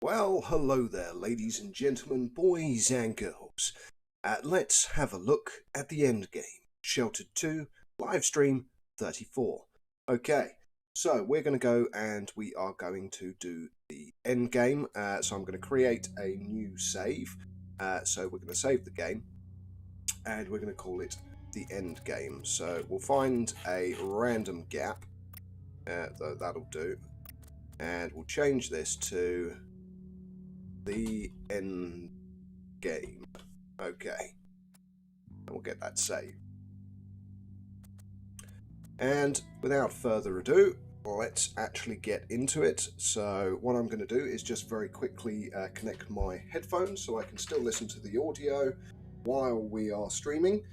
Well, hello there, ladies and gentlemen, boys and girls. Let's have a look at the endgame. Sheltered 2, live stream 34. Okay, so we're going to go and we are going to do the endgame. So I'm going to create a new save. So we're going to save the game and we're going to call it the endgame. So we'll find a random gap, that'll do. And we'll change this to the end game. Okay, and we'll get that saved. And without further ado, let's actually get into it. So what I'm going to do is just very quickly connect my headphones so I can still listen to the audio while we are streaming,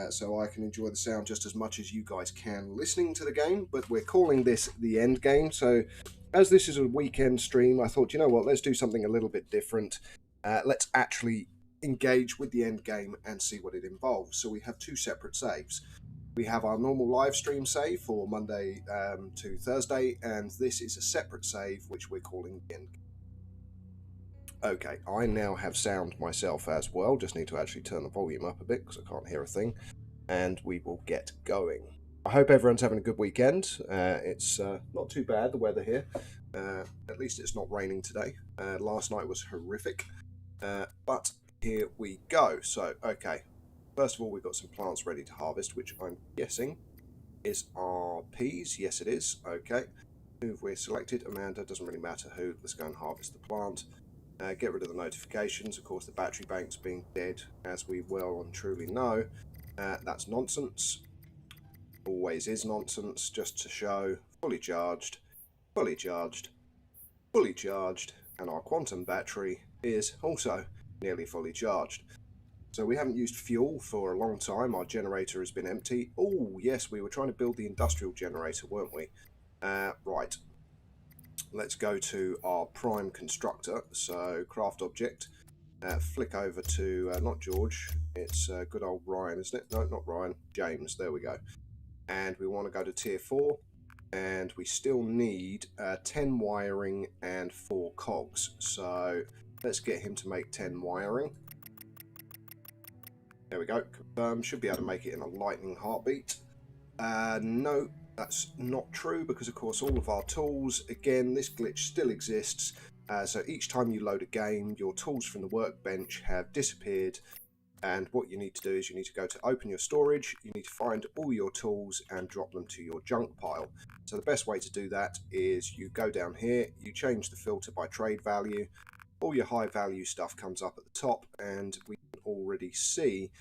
so I can enjoy the sound just as much as you guys can listening to the game. But we're calling this the end game, so as this is a weekend stream, I thought, you know what, let's do something a little bit different. Let's actually engage with the end game and see what it involves. So we have two separate saves. We have our normal live stream save for Monday to Thursday, and this is a separate save which we're calling the end game. Okay, I now have sound myself as well. Just need to actually turn the volume up a bit because I can't hear a thing. And we will get going. I hope everyone's having a good weekend. It's not too bad, the weather here. At least it's not raining today. Last night was horrific. But here we go. So, okay. First of all, we've got some plants ready to harvest, which I'm guessing is our peas. Yes, it is. Okay. Who have we selected? Amanda. Doesn't really matter who. Let's go and harvest the plant. Get rid of the notifications. Of course, the battery bank's being dead, as we well and truly know. That's nonsense. Always is nonsense, just to show fully charged, fully charged, fully charged, and our quantum battery is also nearly fully charged. So we haven't used fuel for a long time. Our generator has been empty. Oh yes, we were trying to build the industrial generator, weren't we? Right, let's go to our prime constructor. So craft object, flick over to not George, it's good old Ryan, isn't it? No, not Ryan, James. There we go. And we want to go to tier 4, and we still need 10 wiring and 4 cogs. So let's get him to make 10 wiring. There we go. Confirm. Should be able to make it in a lightning heartbeat. No, that's not true, because of course all of our tools, again, this glitch still exists. So each time you load a game, your tools from the workbench have disappeared. And what you need to do is you need to go to open your storage, you need to find all your tools and drop them to your junk pile. So the best way to do that is you go down here, you change the filter by trade value, all your high value stuff comes up at the top, and we can already see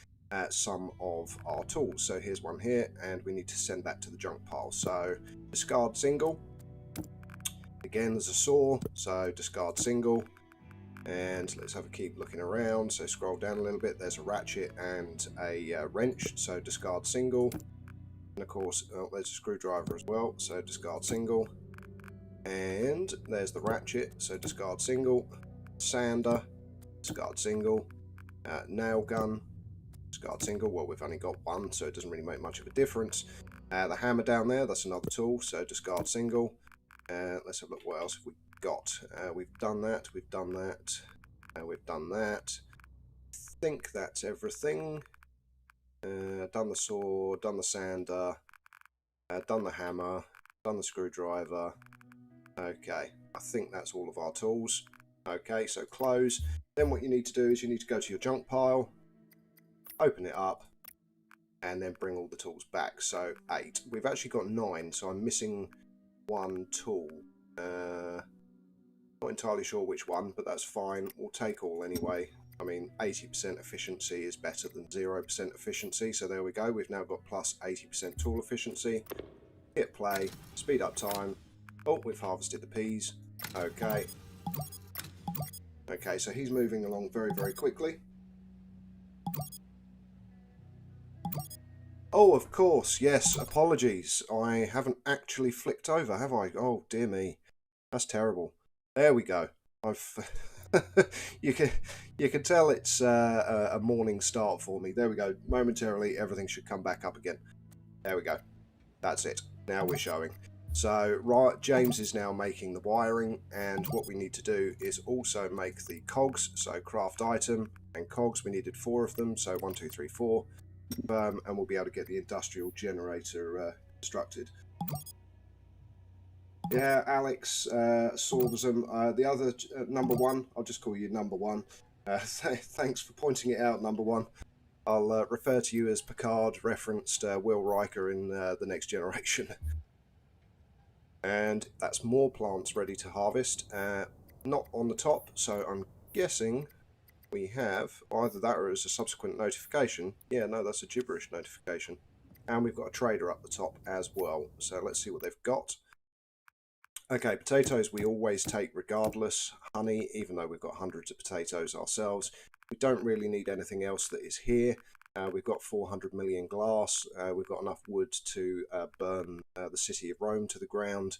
some of our tools. So here's one here, and we need to send that to the junk pile. So discard single, again there's a saw, so discard single. And let's have a keep looking around. So scroll down a little bit. There's a ratchet and a wrench. So discard single. And of course, there's a screwdriver as well. So discard single. And there's the ratchet. So discard single. Sander. Discard single. Nail gun. Discard single. Well, we've only got one, so it doesn't really make much of a difference. The hammer down there, that's another tool. So discard single. Let's have a look. What else have we got? We've done that, we've done that, we've done that. I think that's everything. Done the saw, done the sander, done the hammer, done the screwdriver. Okay, I think that's all of our tools. Okay, so close. Then what you need to do is you need to go to your junk pile, open it up, and then bring all the tools back. So 8. We've actually got 9, so I'm missing one tool. Not entirely sure which one, but that's fine. We'll take all anyway. I mean, 80% efficiency is better than 0% efficiency. So there we go. We've now got plus 80% tool efficiency. Hit play. Speed up time. Oh, we've harvested the peas. Okay. Okay, so he's moving along very, very quickly. Oh, of course. Yes, apologies. I haven't actually flicked over, have I? Oh, dear me. That's terrible. There we go. I've you can tell it's a morning start for me. There we go. Momentarily, everything should come back up again. There we go. That's it. Now we're showing. So right, James is now making the wiring, and what we need to do is also make the cogs. So craft item and cogs, we needed 4 of them, so 1, 2, 3, 4, and we'll be able to get the industrial generator constructed. Yeah, Alex Sorbism, the other number 1, I'll just call you number 1. Thanks for pointing it out, number 1. I'll refer to you as Picard referenced Will Riker in The Next Generation. And that's more plants ready to harvest. Not on the top, so I'm guessing we have either that or as a subsequent notification. Yeah, no, that's a gibberish notification. And we've got a trader up the top as well. So let's see what they've got. Okay, potatoes we always take regardless. Honey, even though we've got hundreds of potatoes ourselves. We don't really need anything else that is here. We've got 400 million glass. We've got enough wood to burn the city of Rome to the ground.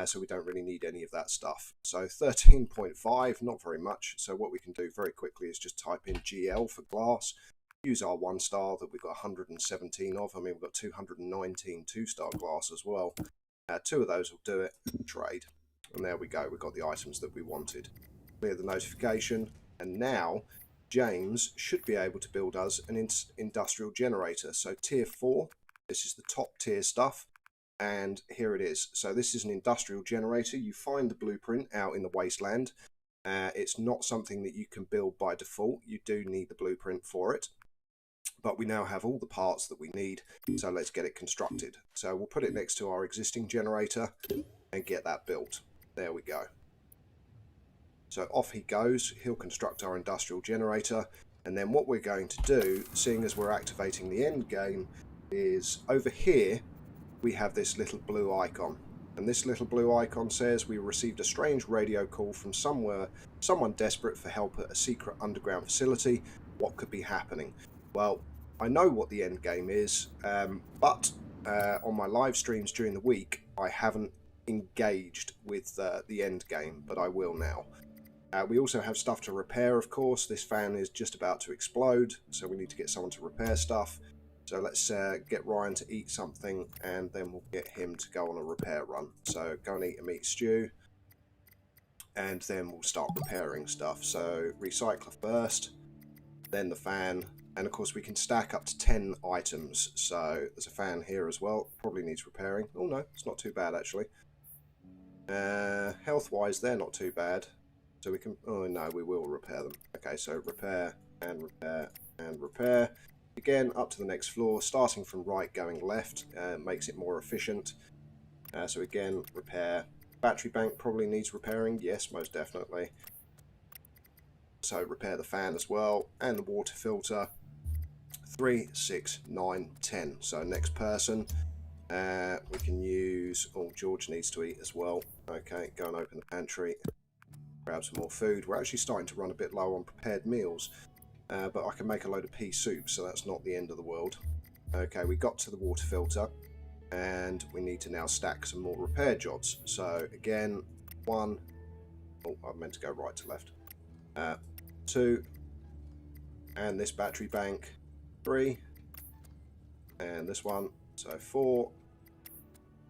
So we don't really need any of that stuff. So 13.5, not very much. So what we can do very quickly is just type in GL for glass. Use our 1-star that we've got 117 of. I mean, we've got 219 2-star glass as well. 2 of those will do it. Trade. And there we go. We've got the items that we wanted. Clear the notification. And now James should be able to build us an industrial generator. So tier 4. This is the top tier stuff. And here it is. So this is an industrial generator. You find the blueprint out in the Wasteland. It's not something that you can build by default. You do need the blueprint for it. But we now have all the parts that we need, so let's get it constructed. So we'll put it next to our existing generator and get that built. There we go. So off he goes. He'll construct our industrial generator, and then what we're going to do, seeing as we're activating the end game, is over here we have this little blue icon. And this little blue icon says we received a strange radio call from somewhere, someone desperate for help at a secret underground facility. What could be happening? Well, I know what the end game is, but on my live streams during the week, I haven't engaged with the end game, but I will now. We also have stuff to repair, of course. This fan is just about to explode, so we need to get someone to repair stuff. So let's get Ryan to eat something, and then we'll get him to go on a repair run. So go and eat a meat stew, and then we'll start repairing stuff. So recycler first, then the fan. And of course we can stack up to 10 items, so there's a fan here as well, probably needs repairing. Oh no, it's not too bad actually. Health wise they're not too bad, so we can, oh no, we will repair them. Okay, so repair and repair and repair. Again, up to the next floor, starting from right going left, makes it more efficient. So again, repair. Battery bank probably needs repairing, yes, most definitely. So repair the fan as well, and the water filter. 3, 6, 9, 10. So next person, we can use, oh, George needs to eat as well. Okay, go and open the pantry, grab some more food. We're actually starting to run a bit low on prepared meals, but I can make a load of pea soup, so that's not the end of the world. Okay, we got to the water filter, and we need to now stack some more repair jobs. So again, 1, oh, I meant to go right to left, 2, and this battery bank, 3, and this one, so 4,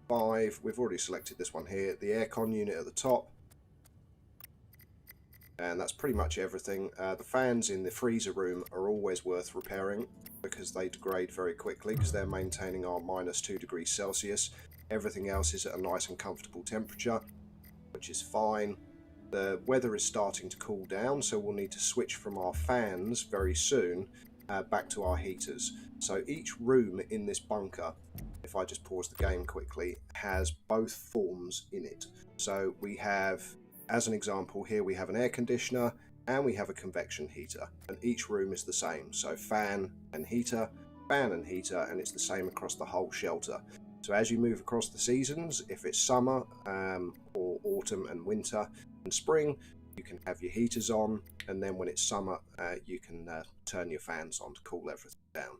5, we've already selected this one here, the aircon unit at the top, and that's pretty much everything. The fans in the freezer room are always worth repairing because they degrade very quickly because they're maintaining our -2 degrees Celsius. Everything else is at a nice and comfortable temperature, which is fine. The weather is starting to cool down, so we'll need to switch from our fans very soon back to our heaters. So each room in this bunker, if I just pause the game quickly, has both forms in it. So we have, as an example here, we have an air conditioner and we have a convection heater, and each room is the same. So fan and heater, and it's the same across the whole shelter. So as you move across the seasons, if it's summer or autumn and winter and spring, you can have your heaters on, and then when it's summer, you can turn your fans on to cool everything down.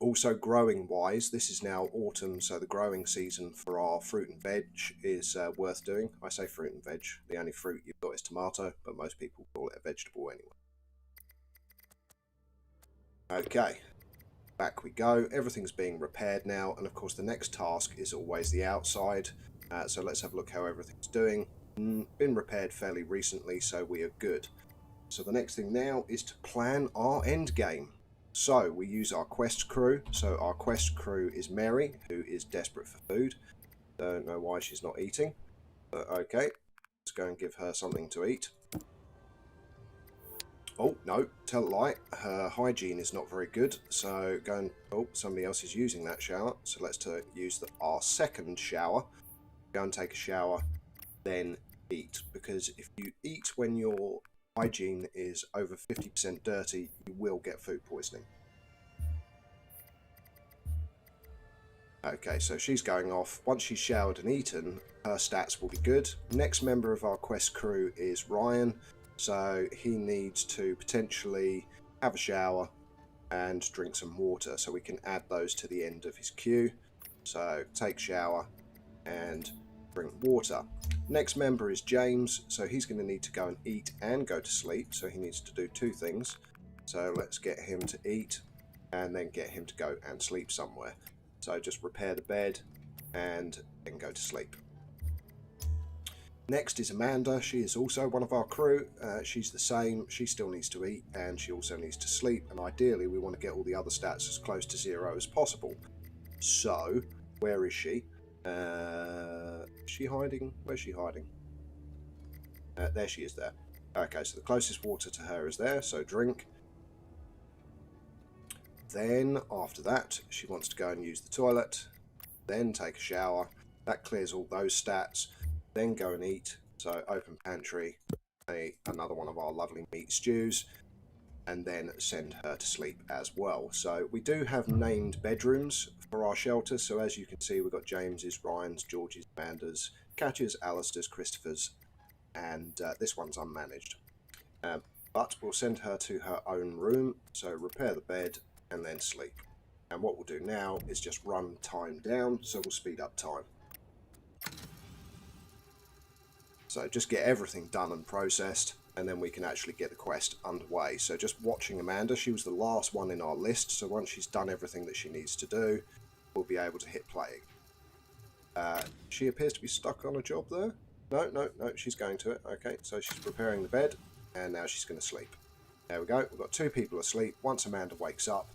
Also, growing wise, this is now autumn, so the growing season for our fruit and veg is worth doing. I say fruit and veg, the only fruit you've got is tomato, but most people call it a vegetable anyway. Okay, Back we go. Everything's being repaired now, and of course the next task is always the outside. So let's have a look how everything's doing. Been repaired fairly recently, so we are good. So the next thing now is to plan our end game. So we use our quest crew. So our quest crew is Mary, who is desperate for food. Don't know why she's not eating, but okay. Let's go and give her something to eat. Oh, no, tell a lie. Her hygiene is not very good, so go and... Oh, somebody else is using that shower, so let's use our second shower. Go and take a shower, then eat, because if you eat when your hygiene is over 50% dirty, you will get food poisoning. Okay, so she's going off. Once she's showered and eaten, her stats will be good. Next member of our quest crew is Ryan. So he needs to potentially have a shower and drink some water. So we can add those to the end of his queue. So take shower and drink water. Next member is James. So he's going to need to go and eat and go to sleep. So he needs to do two things. So let's get him to eat and then get him to go and sleep somewhere. So just repair the bed and then go to sleep. Next is Amanda. She is also one of our crew. She's the same. She still needs to eat and she also needs to sleep. And ideally, we want to get all the other stats as close to 0 as possible. So, where is she? Is she hiding? Where's she hiding? There she is there. Okay, so the closest water to her is there. So drink. Then, after that, she wants to go and use the toilet. Then take a shower. That clears all those stats. Then go and eat. So open pantry, another one of our lovely meat stews, and then send her to sleep as well. So we do have named bedrooms for our shelter. So as you can see, we've got James's, Ryan's, George's, Amanda's, Katya's, Alistair's, Christopher's, and this one's unmanaged. But we'll send her to her own room. So repair the bed and then sleep. And what we'll do now is just run time down. So we'll speed up time. So just get everything done and processed, and then we can actually get the quest underway. So just watching Amanda, she was the last one in our list, so once she's done everything that she needs to do, we'll be able to hit play. She appears to be stuck on a job there. No, she's going to it. Okay, so she's preparing the bed, and now she's going to sleep. There we go, we've got 2 people asleep. Once Amanda wakes up,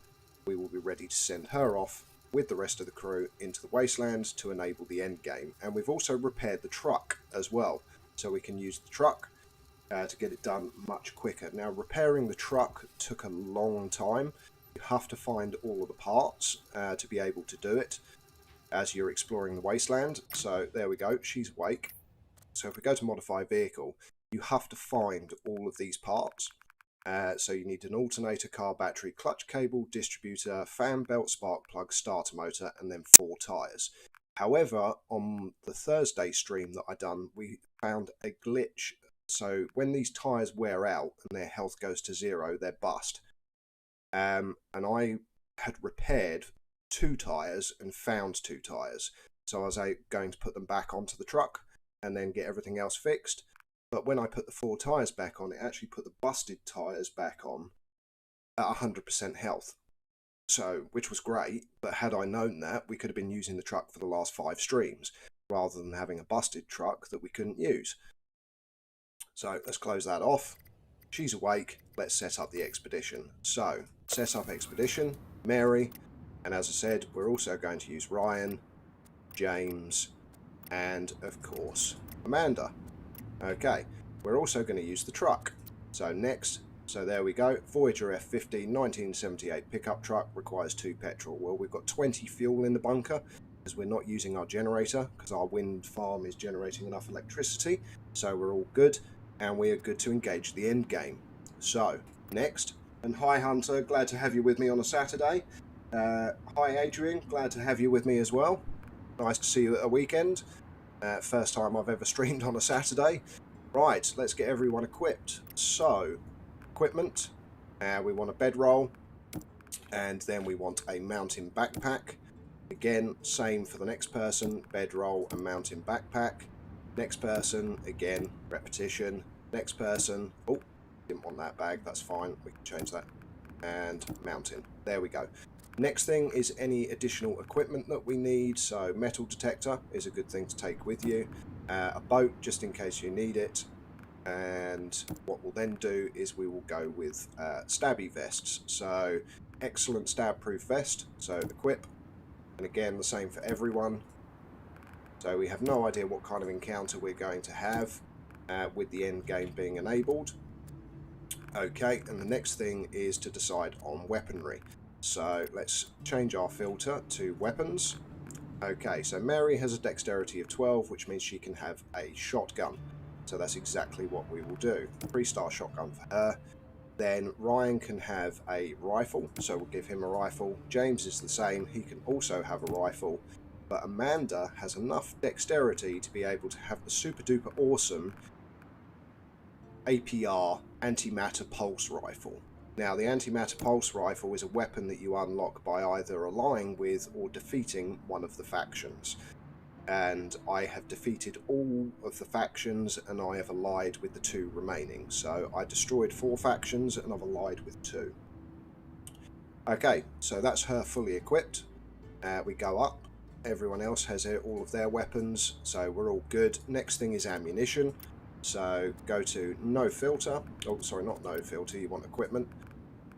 we will be ready to send her off with the rest of the crew into the Wasteland to enable the end game. And we've also repaired the truck as well. So we can use the truck to get it done much quicker. Now, repairing the truck took a long time. You have to find all of the parts to be able to do it as you're exploring the wasteland. So there we go, she's awake. So if we go to modify vehicle, you have to find all of these parts. So you need an alternator, car battery, clutch cable, distributor, fan belt, spark plug, starter motor, and then 4 tyres. However, on the Thursday stream that I done, we found a glitch. So when these tyres wear out and their health goes to 0, they're bust. And I had repaired 2 tyres and found 2 tyres. So I was going to put them back onto the truck and then get everything else fixed. But when I put the 4 tyres back on, it actually put the busted tyres back on at 100% health. So, which was great, but had I known that, we could have been using the truck for the last 5 streams, rather than having a busted truck that we couldn't use. So, let's close that off. She's awake, let's set up the expedition. So, set up expedition, Mary, and as I said, we're also going to use Ryan, James, and of course, Amanda. Okay, we're also going to use the truck. So next, so there we go, Voyager F50 1978 pickup truck, requires 2 petrol. Well, we've got 20 fuel in the bunker because we're not using our generator because our wind farm is generating enough electricity. So we're all good and we are good to engage the end game. So next, and hi Hunter, glad to have you with me on a Saturday. Hi Adrian, glad to have you with me as well. Nice to see you at a weekend. First time I've ever streamed on a Saturday. Right, let's get everyone equipped. So, equipment, we want a bedroll, and then we want a mountain backpack. Again, same for the next person, bedroll and mountain backpack. Next person, again, repetition. Next person, oh, didn't want that bag, that's fine, we can change that. And mountain, there we go. Next thing is any additional equipment that we need. So metal detector is a good thing to take with you. A boat just in case you need it. And what we'll then do is we will go with stabby vests. So excellent stab proof vest, so equip, and again the same for everyone. So we have no idea what kind of encounter we're going to have with the end game being enabled. Okay, and the next thing is to decide on weaponry. So let's change our filter to weapons. Okay, so Mary has a dexterity of 12, which means she can have a shotgun. So that's exactly what we will do. 3-star shotgun for her. Then Ryan can have a rifle, so we'll give him a rifle. James is the same, he can also have a rifle. But Amanda has enough dexterity to be able to have the super duper awesome APR antimatter pulse rifle. Now, the antimatter pulse rifle is a weapon that you unlock by either allying with or defeating one of the factions. And I have defeated all of the factions and I have allied with the 2 remaining. So I destroyed 4 factions and I've allied with 2. Okay, so that's her fully equipped. We go up. Everyone else has all of their weapons, so we're all good. Next thing is ammunition. So go to no filter. Oh, sorry, not no filter. You want equipment.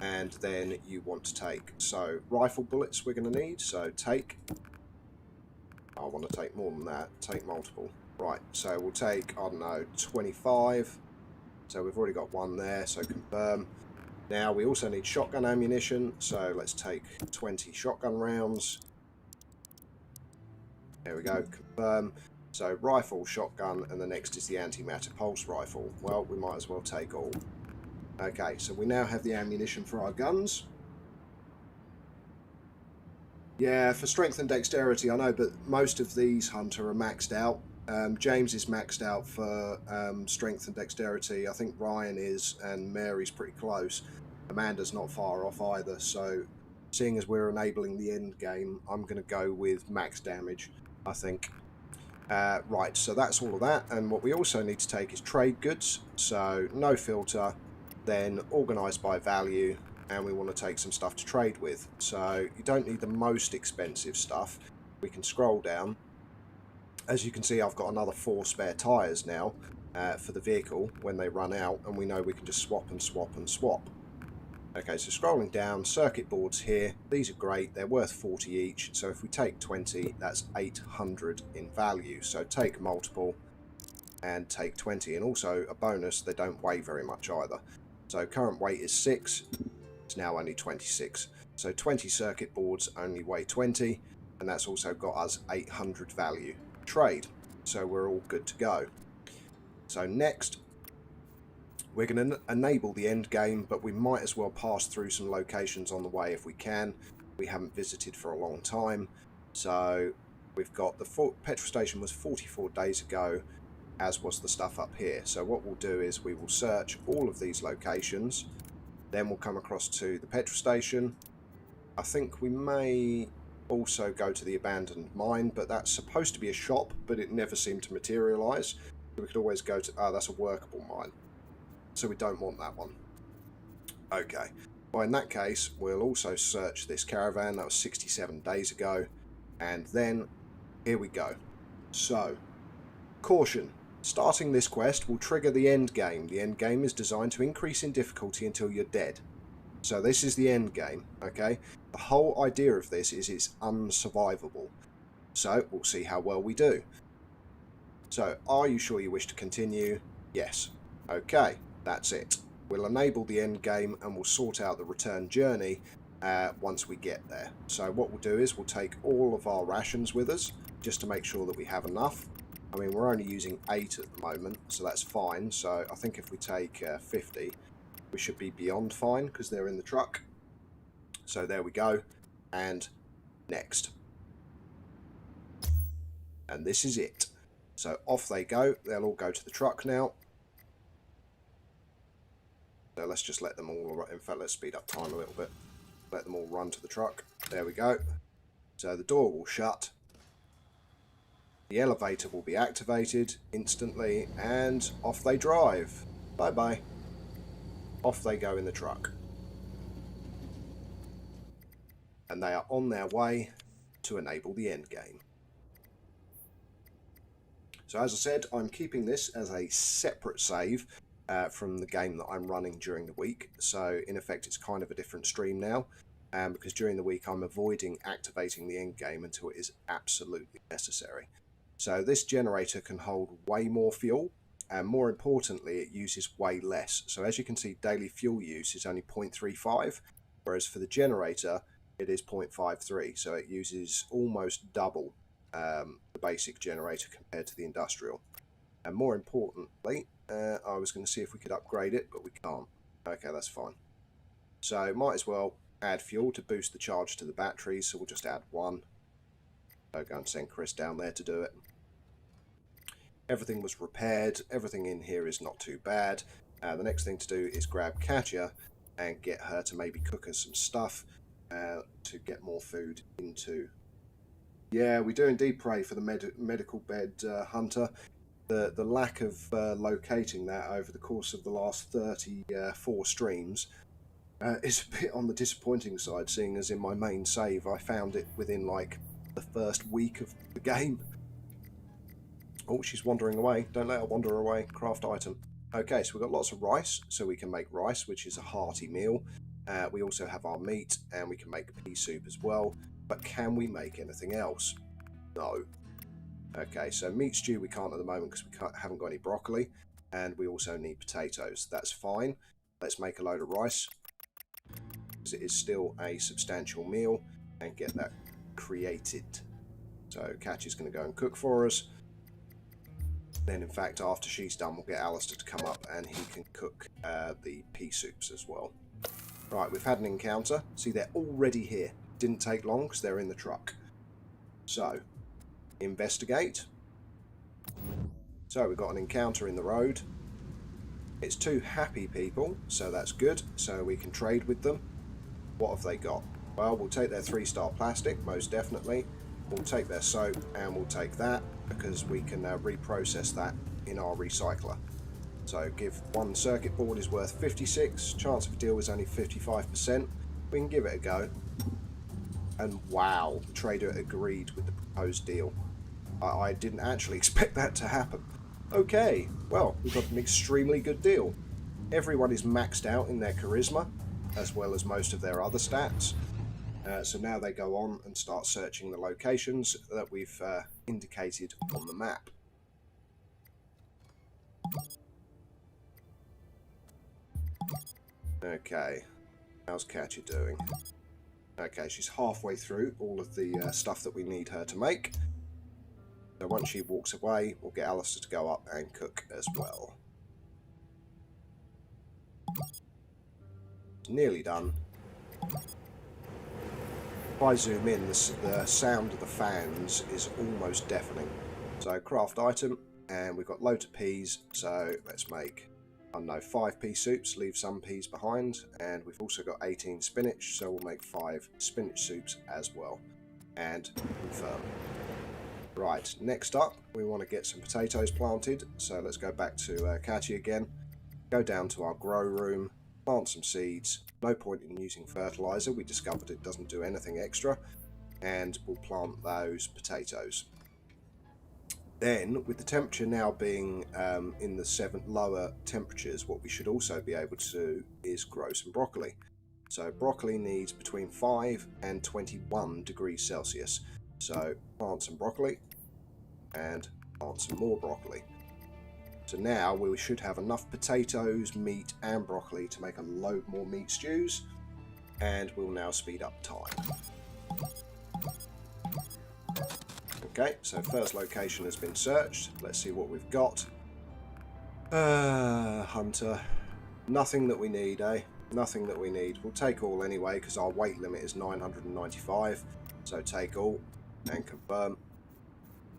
And then you want to take, so rifle bullets we're going to need. So take. I want to take more than that. Take multiple. Right, so we'll take, I don't know, 25. So we've already got 1 there, so confirm. Now we also need shotgun ammunition, so let's take 20 shotgun rounds. There we go, confirm. So rifle, shotgun, and the next is the antimatter pulse rifle. Well, we might as well take all. Okay, so we now have the ammunition for our guns. Yeah, for strength and dexterity, I know, but most of these, Hunter, are maxed out. James is maxed out for strength and dexterity. I think Ryan is, and Mary's pretty close. Amanda's not far off either, so seeing as we're enabling the end game, I'm going to go with max damage, I think. Right, so that's all of that, and what we also need to take is trade goods. So no filter, then organised by value, and we want to take some stuff to trade with. So you don't need the most expensive stuff. We can scroll down. As you can see, I've got another 4 spare tyres now for the vehicle when they run out, and we know we can just swap and swap and swap. Okay, so scrolling down, circuit boards here. These are great. They're worth 40 each. So if we take 20, that's 800 in value. So take multiple and take 20. And also a bonus, they don't weigh very much either. So current weight is 6. It's now only 26. So 20 circuit boards only weigh 20. And that's also got us 800 value. Trade. So we're all good to go. So next, we're going to enable the end game, but we might as well pass through some locations on the way if we can. We haven't visited for a long time. So we've got the petrol station was 44 days ago, as was the stuff up here. So what we'll do is we will search all of these locations. Then we'll come across to the petrol station. I think we may also go to the abandoned mine, but that's supposed to be a shop, but it never seemed to materialise. We could always go to, that's a workable mine. So we don't want that one. Okay. Well, in that case, we'll also search this caravan. That was 67 days ago. And then, here we go. So, caution. Starting this quest will trigger the end game. The end game is designed to increase in difficulty until you're dead. So this is the end game, okay? The whole idea of this is it's unsurvivable. So, we'll see how well we do. So, are you sure you wish to continue? Yes. Okay. That's it. We'll enable the end game and we'll sort out the return journey once we get there. So what we'll do is we'll take all of our rations with us just to make sure that we have enough. I mean, we're only using 8 at the moment, so that's fine. So I think if we take 50, we should be beyond fine because they're in the truck. So there we go. And next. And this is it. So off they go. They'll all go to the truck now. So let's just let them all, in fact, let's speed up time a little bit. Let them all run to the truck. There we go. So the door will shut. The elevator will be activated instantly, and off they drive. Bye-bye. Off they go in the truck. and they are on their way to enable the end game. So as I said, I'm keeping this as a separate save from the game that I'm running during the week. So in effect, it's kind of a different stream now, because during the week I'm avoiding activating the end game until it is absolutely necessary. So this generator can hold way more fuel, and more importantly, it uses way less. So as you can see, daily fuel use is only 0.35, whereas for the generator, it is 0.53. So it uses almost double the basic generator compared to the industrial. And more importantly, I was going to see if we could upgrade it, but we can't. Okay, that's fine. So might as well add fuel to boost the charge to the batteries. So we'll just add one. I'll go and send Chris down there to do it. Everything was repaired. Everything in here is not too bad. The next thing to do is grab Katya and get her to maybe cook us some stuff to get more food into. Yeah, we do indeed pray for the medical bed, Hunter. The lack of locating that over the course of the last 34 streams is a bit on the disappointing side, seeing as in my main save I found it within like the first week of the game. Oh, she's wandering away. Don't let her wander away. Craft item. Okay, so we've got lots of rice, so we can make rice, which is a hearty meal. We also have our meat, and we can make pea soup as well. But can we make anything else? No. Okay, so meat stew we can't at the moment because we haven't got any broccoli, and we also need potatoes. That's fine. Let's make a load of rice, because it is still a substantial meal, and get that created. So Katya's going to go and cook for us. Then, in fact, after she's done, we'll get Alistair to come up, and he can cook the pea soups as well. Right, we've had an encounter. See, they're already here. Didn't take long because they're in the truck. So, investigate. So, we've got an encounter in the road. It's two happy people, so that's good. So, we can trade with them. What have they got? Well, we'll take their 3-star plastic, most definitely. We'll take their soap, and we'll take that, because we can reprocess that in our recycler. So give one circuit board is worth 56, chance of a deal is only 55%. We can give it a go. And wow, the trader agreed with the proposed deal. I didn't actually expect that to happen. Okay, well, we've got an extremely good deal. Everyone is maxed out in their charisma, as well as most of their other stats. So now they go on and start searching the locations that we've indicated on the map. Okay, how's Katya doing? Okay, she's halfway through all of the stuff that we need her to make. So once she walks away, we'll get Alistair to go up and cook as well. It's nearly done. If I zoom in, the sound of the fans is almost deafening. So craft item, and we've got loads of peas, so let's make, I don't know, 5 pea soups, leave some peas behind, and we've also got 18 spinach, so we'll make 5 spinach soups as well, and confirm. Right, next up, we want to get some potatoes planted, so let's go back to Katya again, go down to our grow room, plant some seeds. No point in using fertilizer, we discovered it doesn't do anything extra, and we'll plant those potatoes. Then, with the temperature now being in the lower temperatures, what we should also be able to do is grow some broccoli. So broccoli needs between 5 and 21 degrees Celsius. So plant some broccoli and plant some more broccoli. So now we should have enough potatoes, meat and broccoli to make a load more meat stews, and we'll now speed up time. Okay, so first location has been searched. Let's see what we've got. Hunter. Nothing that we need, eh? Nothing that we need. We'll take all anyway, because our weight limit is 995. So take all and confirm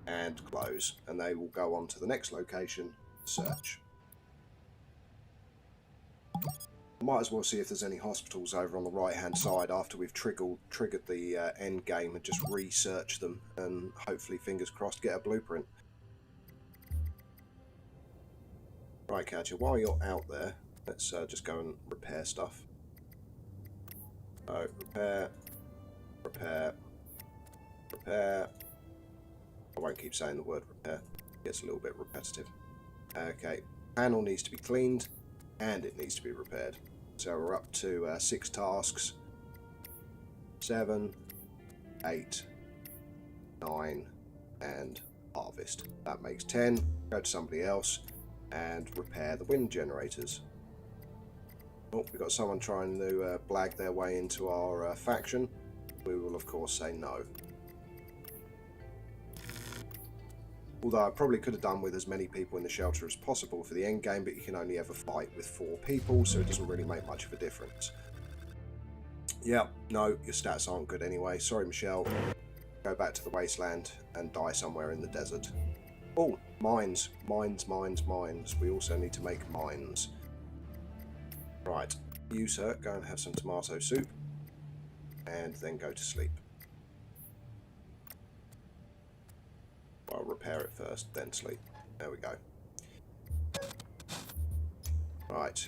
and close. And they will go on to the next location, search. Might as well see if there's any hospitals over on the right hand side after we've triggered the end game, and just research them and hopefully, fingers crossed, get a blueprint. Right, Katya, while you're out there, let's just go and repair stuff. So repair, repair, repair. I won't keep saying the word repair. It gets a little bit repetitive. Okay, panel needs to be cleaned and it needs to be repaired. So we're up to 6 tasks. 7, 8, 9, and harvest. That makes 10. Go to somebody else and repair the wind generators. Oh, we've got someone trying to blag their way into our faction. We will of course say no. Although I probably could have done with as many people in the shelter as possible for the end game, but you can only ever fight with 4 people, so it doesn't really make much of a difference. Yeah, no, your stats aren't good anyway. Sorry, Michelle. Go back to the Wasteland and die somewhere in the desert. Oh, mines. Mines, mines, mines. We also need to make mines. Right, you, sir, go and have some tomato soup. And then go to sleep. I'll repair it first, then sleep. There we go. Right,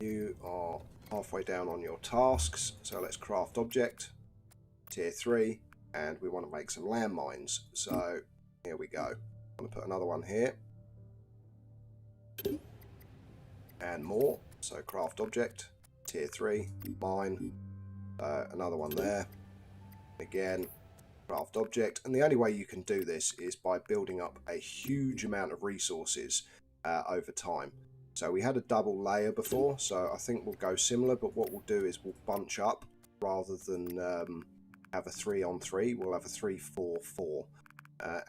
you are halfway down on your tasks, so let's craft object, tier 3, and we want to make some landmines. So here we go. I'm going to put another one here, and more. So craft object, tier 3, mine, another one there, again, craft object. And the only way you can do this is by building up a huge amount of resources over time. So we had a double layer before, so I think we'll go similar, but what we'll do is we'll bunch up rather than have a 3-on-3. We'll have a 3-4-4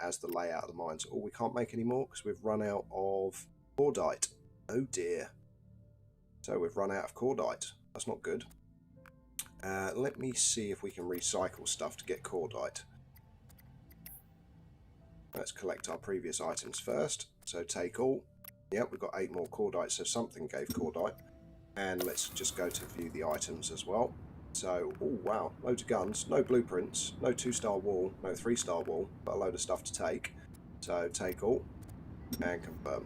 as the layout of the mines. Oh, we can't make any more because we've run out of cordite. Oh dear. So we've run out of cordite. That's not good. Let me see if we can recycle stuff to get cordite. Let's collect our previous items first. So take all. Yep, we've got 8 more cordite, so something gave cordite. And let's just go to view the items as well. So, oh wow, loads of guns, no blueprints, no 2-star wall, no 3-star wall, but a load of stuff to take. So take all and confirm.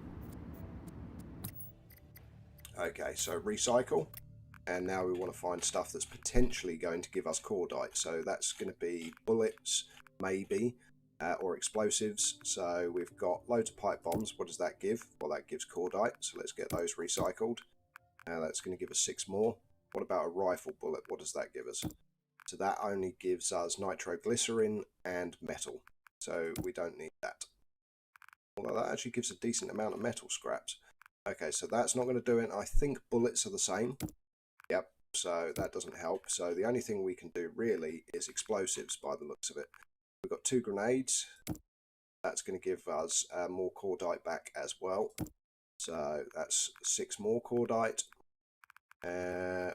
Okay, so recycle. And now we want to find stuff that's potentially going to give us cordite. So that's going to be bullets, maybe. Or explosives. So we've got loads of pipe bombs. What does that give? Well, that gives cordite, so let's get those recycled. That's going to give us 6 more. What about a rifle bullet? What does that give us? So that only gives us nitroglycerin and metal, so we don't need that. Although that actually gives a decent amount of metal scraps. Okay, so that's not going to do it. I think bullets are the same. Yep, so that doesn't help. So the only thing we can do really is explosives by the looks of it. We've got 2 grenades. That's going to give us more cordite back as well. So that's 6 more cordite.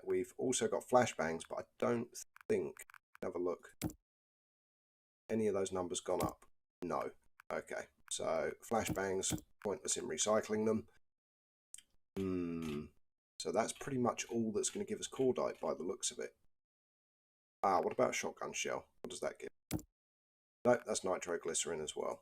We've also got flashbangs, but I don't think, have a look, any of those numbers gone up? No. Okay, so flashbangs, pointless in recycling them. So that's pretty much all that's going to give us cordite by the looks of it. What about shotgun shell? What does that give? No, that's nitroglycerin as well.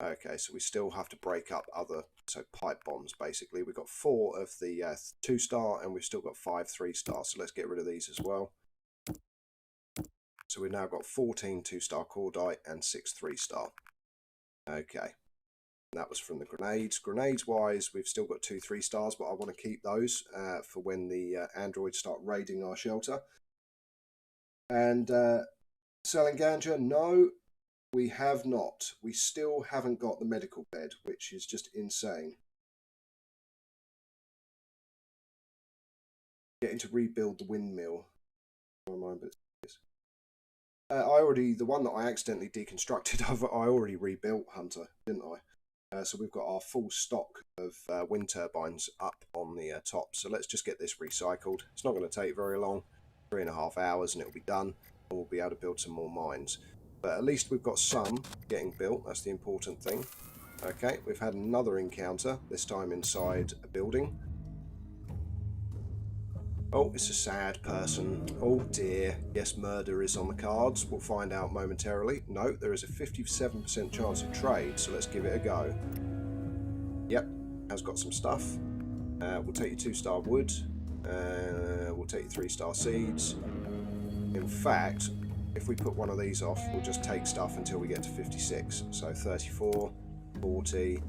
Okay, so we still have to break up other, so pipe bombs basically. We've got 4 of the 2-star and we've still got 5 3-star, so let's get rid of these as well. So we've now got 14 2-star cordite and 6 3-star. Okay, that was from the grenades. Grenades wise, we've still got 2 3-stars, but I want to keep those for when the androids start raiding our shelter. And selling ganja, no. We have not. We still haven't got the medical bed, which is just insane. Getting to rebuild the windmill. The one that I accidentally deconstructed, I already rebuilt, Hunter, didn't I? So we've got our full stock of wind turbines up on the top. So let's just get this recycled. It's not going to take very long, 3.5 hours, and it'll be done. And we'll be able to build some more mines. But at least we've got some getting built. That's the important thing. Okay, we've had another encounter, this time inside a building. Oh, it's a sad person. Oh dear. Yes, murder is on the cards. We'll find out momentarily. No, there is a 57% chance of trade, so let's give it a go. Yep, has got some stuff. We'll take your 2-star wood. We'll take your 3-star seeds. In fact, if we put one of these off, we'll just take stuff until we get to 56. So 34, 40,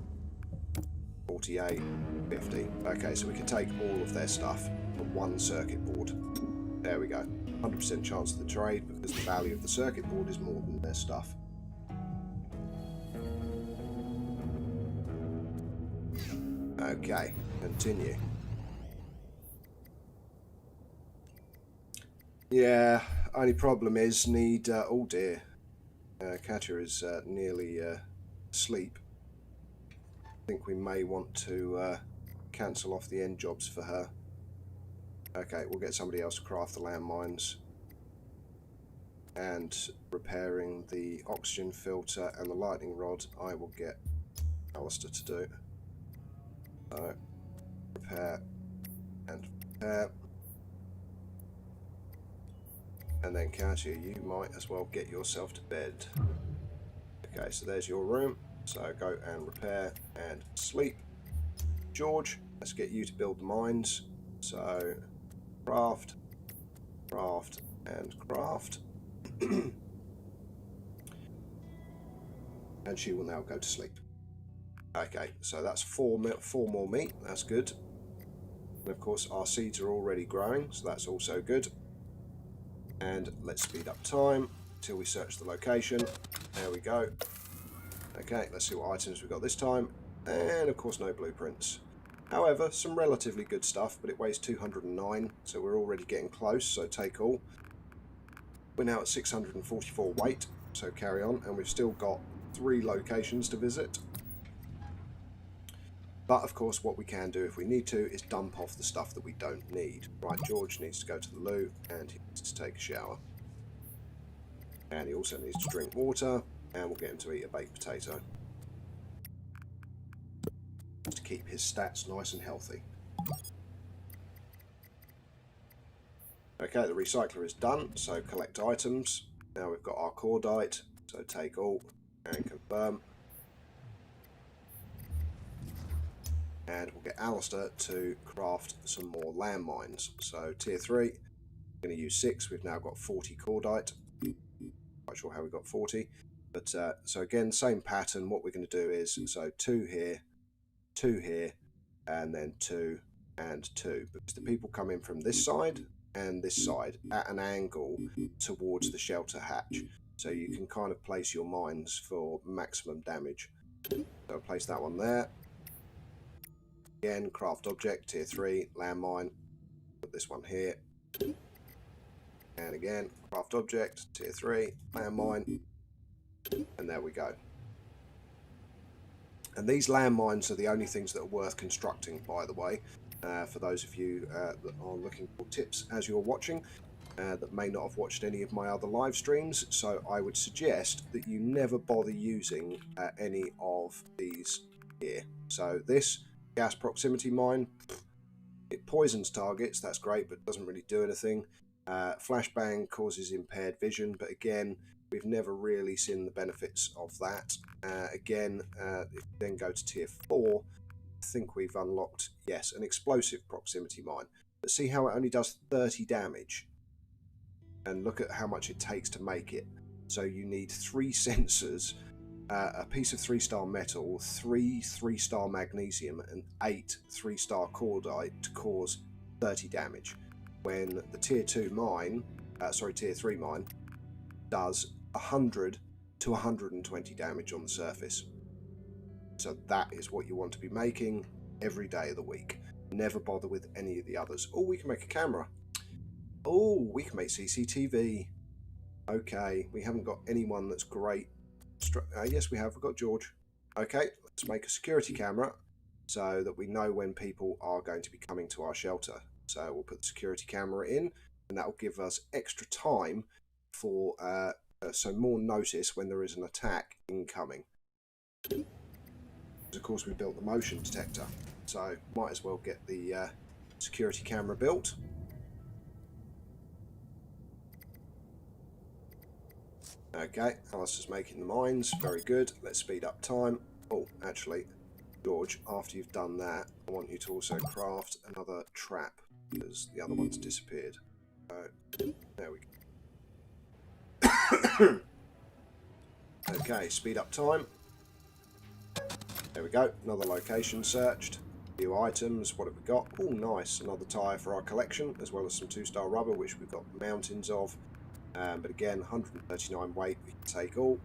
48, 50. Okay, so we can take all of their stuff from one circuit board. There we go. 100% chance of the trade because the value of the circuit board is more than their stuff. Okay, continue. Yeah, only problem is need... oh dear. Katya is nearly asleep. I think we may want to cancel off the end jobs for her. Okay, we'll get somebody else to craft the landmines. And repairing the oxygen filter and the lightning rod, I will get Alistair to do. So, repair and repair. And then Katya, you might as well get yourself to bed. Okay, so there's your room. So go and repair and sleep. George, let's get you to build the mines. So craft, craft, and craft. And she will now go to sleep. Okay, so that's four more meat. That's good. And of course our seeds are already growing, so that's also good. And let's speed up time until we search the location. There we go. Okay, let's see what items we've got this time. And of course no blueprints. However, some relatively good stuff, but it weighs 209, so we're already getting close, so take all. We're now at 644 weight, so carry on, and we've still got 3 locations to visit. But of course what we can do if we need to is dump off the stuff that we don't need. Right, George needs to go to the loo and he needs to take a shower. And he also needs to drink water, and we'll get him to eat a baked potato. To keep his stats nice and healthy. Okay, the recycler is done, so collect items. Now we've got our cordite, so take all and confirm. And we'll get Alistair to craft some more landmines. So tier 3, we're going to use 6. We've now got 40 cordite. Quite sure how we got 40. But so again, same pattern. What we're going to do is, so 2 here, 2 here, and then 2 and 2. Because the people come in from this side and this side at an angle towards the shelter hatch. So you can kind of place your mines for maximum damage. So I'll place that one there. Again, craft object, tier 3, landmine. Put this one here. And again, craft object, tier 3, landmine. And there we go. And these landmines are the only things that are worth constructing, by the way. For those of you that are looking for tips as you're watching, that may not have watched any of my other live streams. So I would suggest that you never bother using any of these here. So this gas proximity mine, it poisons targets, that's great, but doesn't really do anything. Flashbang causes impaired vision, but again, we've never really seen the benefits of that. Again, if we then go to tier 4, I think we've unlocked, yes, an explosive proximity mine. But see how it only does 30 damage? And look at how much it takes to make it. So you need 3 sensors, a piece of 3-star metal, 3 3-star magnesium, and 8 3-star cordite to cause 30 damage. When the tier 2 mine, tier 3 mine, does 100 to 120 damage on the surface. So that is what you want to be making every day of the week. Never bother with any of the others. Oh, we can make a camera. Oh, we can make CCTV. Okay, we haven't got anyone that's great. Yes, we have. We've got George. Okay, let's make a security camera so that we know when people are going to be coming to our shelter. So we'll put the security camera in, and that will give us extra time for so more notice when there is an attack incoming. Of course, we built the motion detector, so might as well get the security camera built. Okay, Alistair's making the mines, very good. Let's speed up time. Oh, actually, George, after you've done that, I want you to also craft another trap, because the other one's disappeared. So, there we Okay, speed up time. There we go, another location searched. New items, what have we got? Oh, nice, another tyre for our collection, as well as some 2-star rubber, which we've got mountains of. But again, 139 weight, we can take all.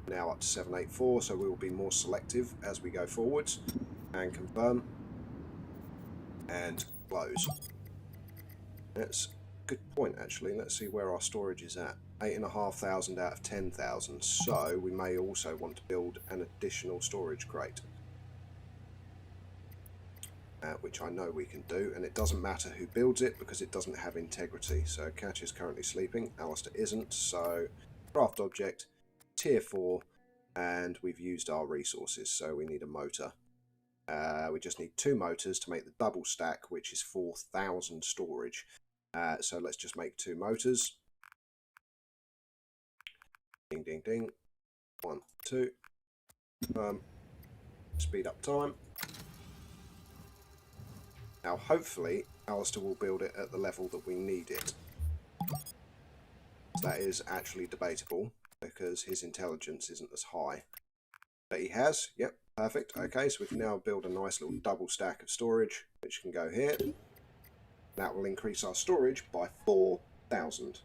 Now up to 784, so we will be more selective as we go forwards. And confirm. And close. That's a good point, actually. Let's see where our storage is at. 8,500 out of 10,000, so we may also want to build an additional storage crate. Which I know we can do, and it doesn't matter who builds it because it doesn't have integrity. So Catch is currently sleeping, Alistair isn't, so craft object, tier 4, and we've used our resources, so we need a motor. We just need 2 motors to make the double stack, which is 4,000 storage. So let's just make 2 motors. Ding, ding, ding. 1, 2. Speed up time. Now, hopefully, Alistair will build it at the level that we need it. That is actually debatable, because his intelligence isn't as high. But he has, yep, perfect. Okay, so we can now build a nice little double stack of storage, which can go here. That will increase our storage by 4,000.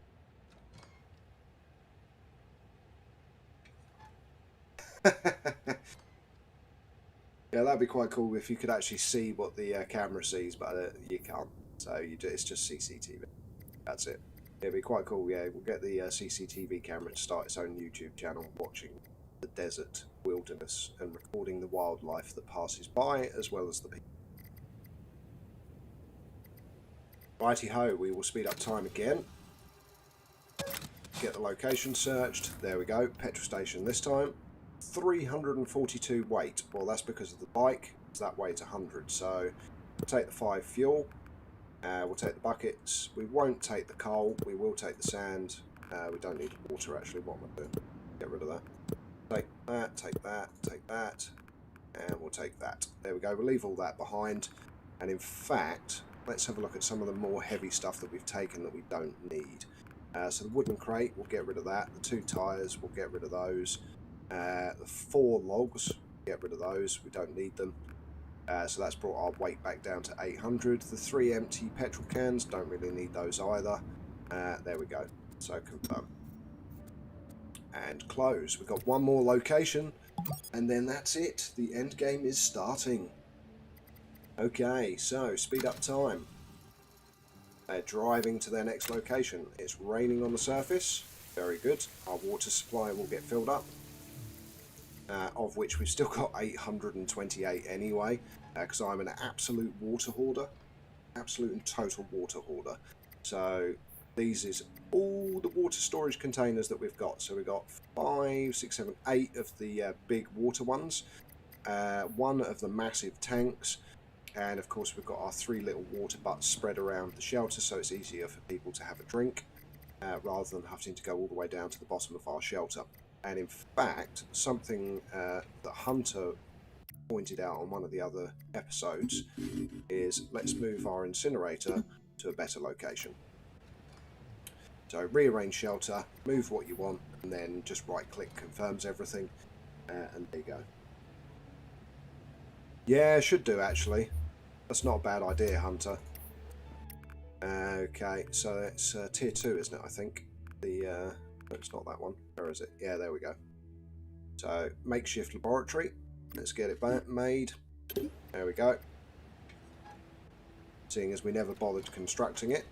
Yeah, that'd be quite cool if you could actually see what the camera sees, but you can't. So it's just CCTV. That's it. It'd be quite cool. Yeah, we'll get the CCTV camera to start its own YouTube channel, watching the desert wilderness and recording the wildlife that passes by, as well as the people. Righty ho, we will speed up time again. Get the location searched. There we go. Petrol station this time. 342 weight. Well, that's because of the bike. So that weighs 100. So we'll take the 5 fuel. We'll take the buckets. We won't take the coal. We will take the sand. We don't need water actually. What am I doing? Get rid of that. Take that. Take that. Take that. And we'll take that. There we go. We'll leave all that behind. And in fact, let's have a look at some of the more heavy stuff that we've taken that we don't need. So the wooden crate, we'll get rid of that. The 2 tyres, we'll get rid of those. The 4 logs, get rid of those. We don't need them. So that's brought our weight back down to 800. The 3 empty petrol cans, don't really need those either. There we go. So confirm. And close. We've got one more location, and then that's it. The end game is starting. Okay, so speed up time. They're driving to their next location. It's raining on the surface. Very good. Our water supply will get filled up. Of which we've still got 828 anyway. Because I'm an absolute water hoarder. Absolute and total water hoarder. So these is all the water storage containers that we've got. So we've got 5, 6, 7, 8 of the big water ones. 1 of the massive tanks. And of course we've got our 3 little water butts spread around the shelter, so it's easier for people to have a drink rather than having to go all the way down to the bottom of our shelter. And in fact, something that Hunter pointed out on one of the other episodes is let's move our incinerator to a better location. So rearrange shelter, move what you want, and then just right click confirms everything, and there you go. Yeah, should do actually. That's not a bad idea, Hunter. Okay, so it's tier 2, isn't it, I think? No, it's not that one. Where is it? Yeah, there we go. So, makeshift laboratory. Let's get it made. There we go. Seeing as we never bothered constructing it.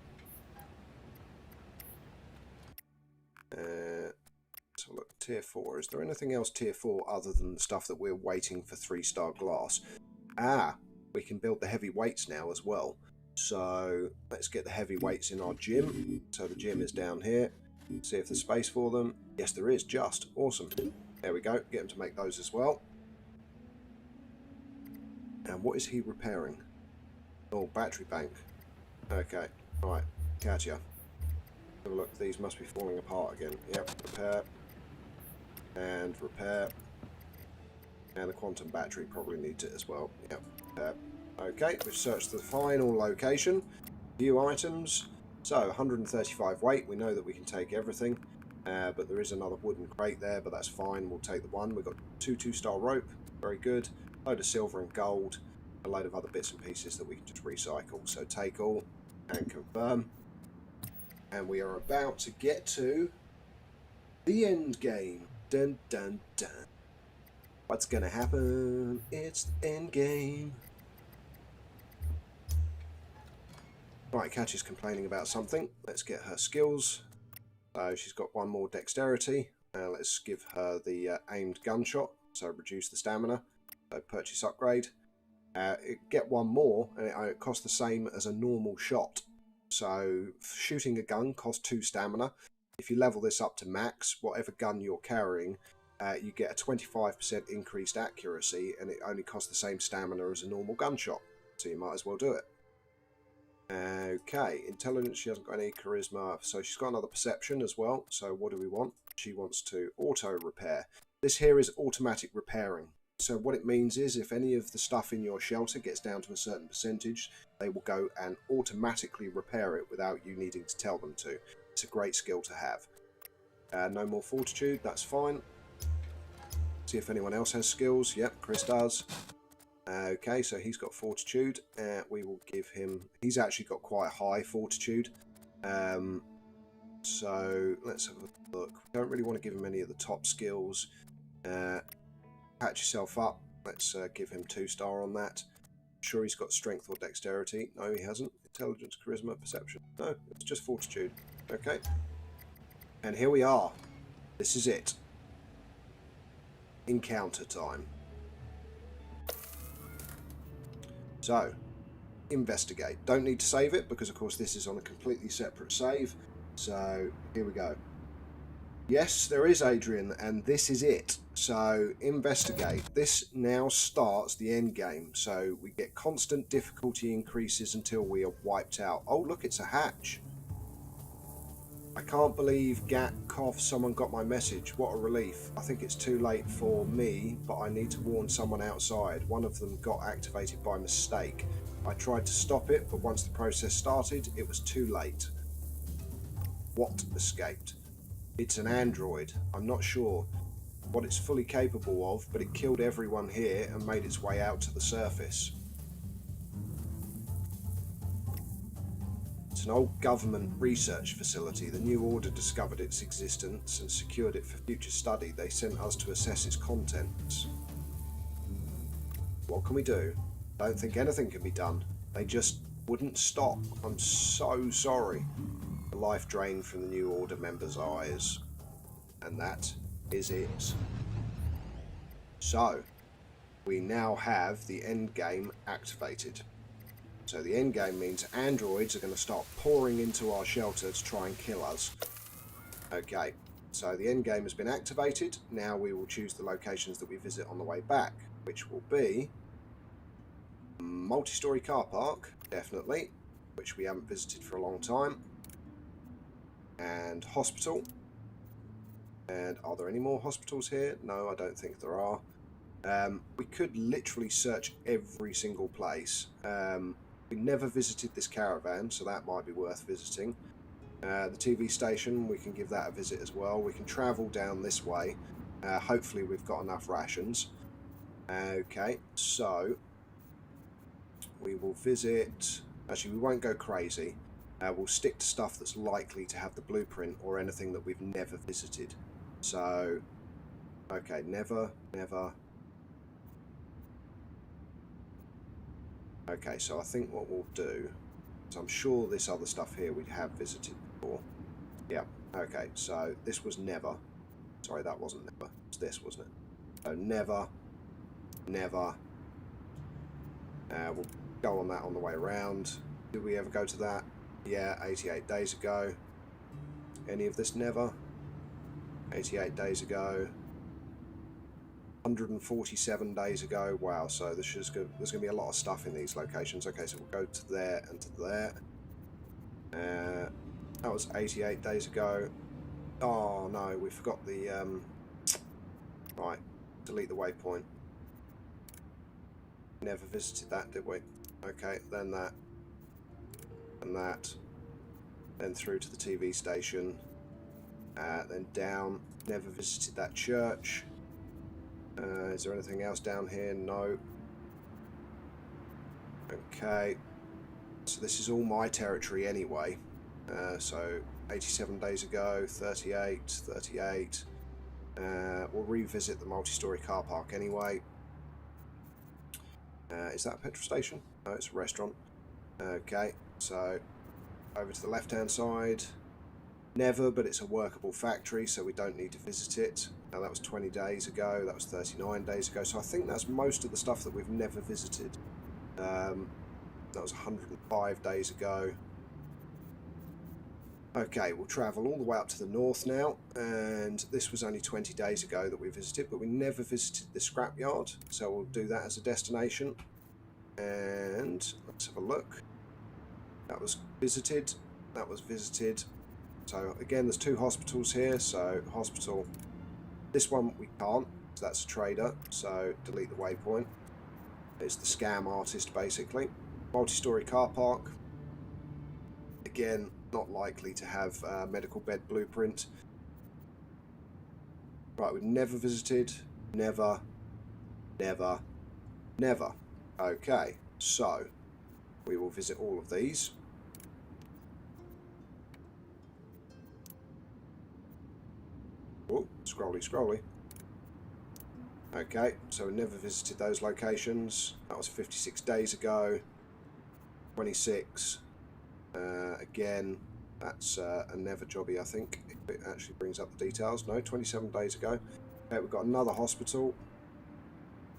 So look, tier 4. Is there anything else tier 4 other than the stuff that we're waiting for 3-star glass? Ah, we can build the heavy weights now as well. So let's get the heavy weights in our gym. So the gym is down here. See if there's space for them. Yes, there is. Just awesome. There we go. Get him to make those as well. And what is he repairing? Oh, battery bank. Okay. Right. Catch ya. Have a look. These must be falling apart again. Yep. Repair. And repair. And the quantum battery probably needs it as well. Yep. Repair. Okay. We've searched the final location. View items. So 135 weight. We know that we can take everything. but there is another wooden crate there, but that's fine. We'll take the one. We've got 2 2-star rope. Very good. A load of silver and gold. A load of other bits and pieces that we can just recycle. So take all and confirm. And we are about to get to the end game. Dun dun dun. What's gonna happen? It's the end game. Right, Catch is complaining about something. Let's get her skills. So she's got one more dexterity. Let's give her the aimed gunshot. So reduce the stamina. So purchase upgrade. Get one more, and it costs the same as a normal shot. So shooting a gun costs 2 stamina. If you level this up to max, whatever gun you're carrying, you get a 25% increased accuracy, and it only costs the same stamina as a normal gunshot. So you might as well do it. Okay, intelligence, she hasn't got any charisma, so she's got another perception as well. So what do we want? She wants to auto repair. This here is automatic repairing. So what it means is if any of the stuff in your shelter gets down to a certain percentage, they will go and automatically repair it without you needing to tell them to. It's a great skill to have. No more fortitude, that's fine. See if anyone else has skills. Yep, Chris does. Okay, so he's got fortitude. We will give him... He's actually got quite high fortitude. So let's have a look. We don't really want to give him any of the top skills. Patch yourself up. Let's give him 2-star on that. Sure he's got strength or dexterity. No, he hasn't. Intelligence, charisma, perception. No, it's just fortitude. Okay. And here we are. This is it. Encounter time. So, investigate. Don't need to save it because, of course, this is on a completely separate save. So, here we go. Yes, there is Adrian, and this is it. So, investigate. This now starts the end game. So, we get constant difficulty increases until we are wiped out. Oh, look, it's a hatch. I can't believe Gat cough, someone got my message. What a relief. I think it's too late for me, but I need to warn someone outside. One of them got activated by mistake. I tried to stop it, but once the process started, it was too late. What escaped? It's an android. I'm not sure what it's fully capable of, but it killed everyone here and made its way out to the surface. It's an old government research facility. The New Order discovered its existence and secured it for future study. They sent us to assess its contents. What can we do? Don't think anything can be done. They just wouldn't stop. I'm so sorry. The life drained from the New Order members' eyes. And that is it. So, we now have the end game activated. So the end game means androids are going to start pouring into our shelter to try and kill us. Okay, so the end game has been activated. Now we will choose the locations that we visit on the way back, which will be multi-storey car park, definitely, which we haven't visited for a long time, and hospital. And are there any more hospitals here? No, I don't think there are. We could literally search every single place. We never visited this caravan, so that might be worth visiting. The TV station, we can give that a visit as well. We can travel down this way. Hopefully we've got enough rations. Okay, so we will visit... Actually, we won't go crazy. We'll stick to stuff that's likely to have the blueprint or anything that we've never visited. So, okay, never. Okay, so I think what we'll do is I'm sure this other stuff here we have visited before. Yeah, okay, so this was never. Sorry, that wasn't never. It's this, wasn't it? So never. We'll go on that on the way around. Did we ever go to that? Yeah, 88 days ago. Any of this never? 88 days ago. 147 days ago. Wow, so there's going to be a lot of stuff in these locations. Okay, so we'll go to there and to there. That was 88 days ago. Oh no, we forgot the... Right, delete the waypoint. Never visited that, did we? Okay, then that. And that. Then through to the TV station. Then down, never visited that church. Is there anything else down here? No. Okay. So this is all my territory anyway. So 87 days ago, 38, 38. We'll revisit the multi-storey car park anyway. Is that a petrol station? No, it's a restaurant. Okay, so over to the left-hand side. Never, but it's a workable factory, so we don't need to visit it. Now that was 20 days ago, that was 39 days ago, so I think that's most of the stuff that we've never visited. That was 105 days ago. Okay, we'll travel all the way up to the north now, and this was only 20 days ago that we visited, but we never visited the scrapyard, so we'll do that as a destination. And let's have a look. That was visited, that was visited. So again, there's 2 hospitals here, so hospital, this one we can't, so that's a trader, so delete the waypoint. It's the scam artist basically. Multi-storey car park, again, not likely to have a medical bed blueprint. Right, we've never visited, never. Okay, so we will visit all of these. Oh, scrolly. Okay, so we never visited those locations. That was 56 days ago. 26. Again, that's a never jobby, I think. It actually brings up the details. No, 27 days ago. Okay, we've got another hospital.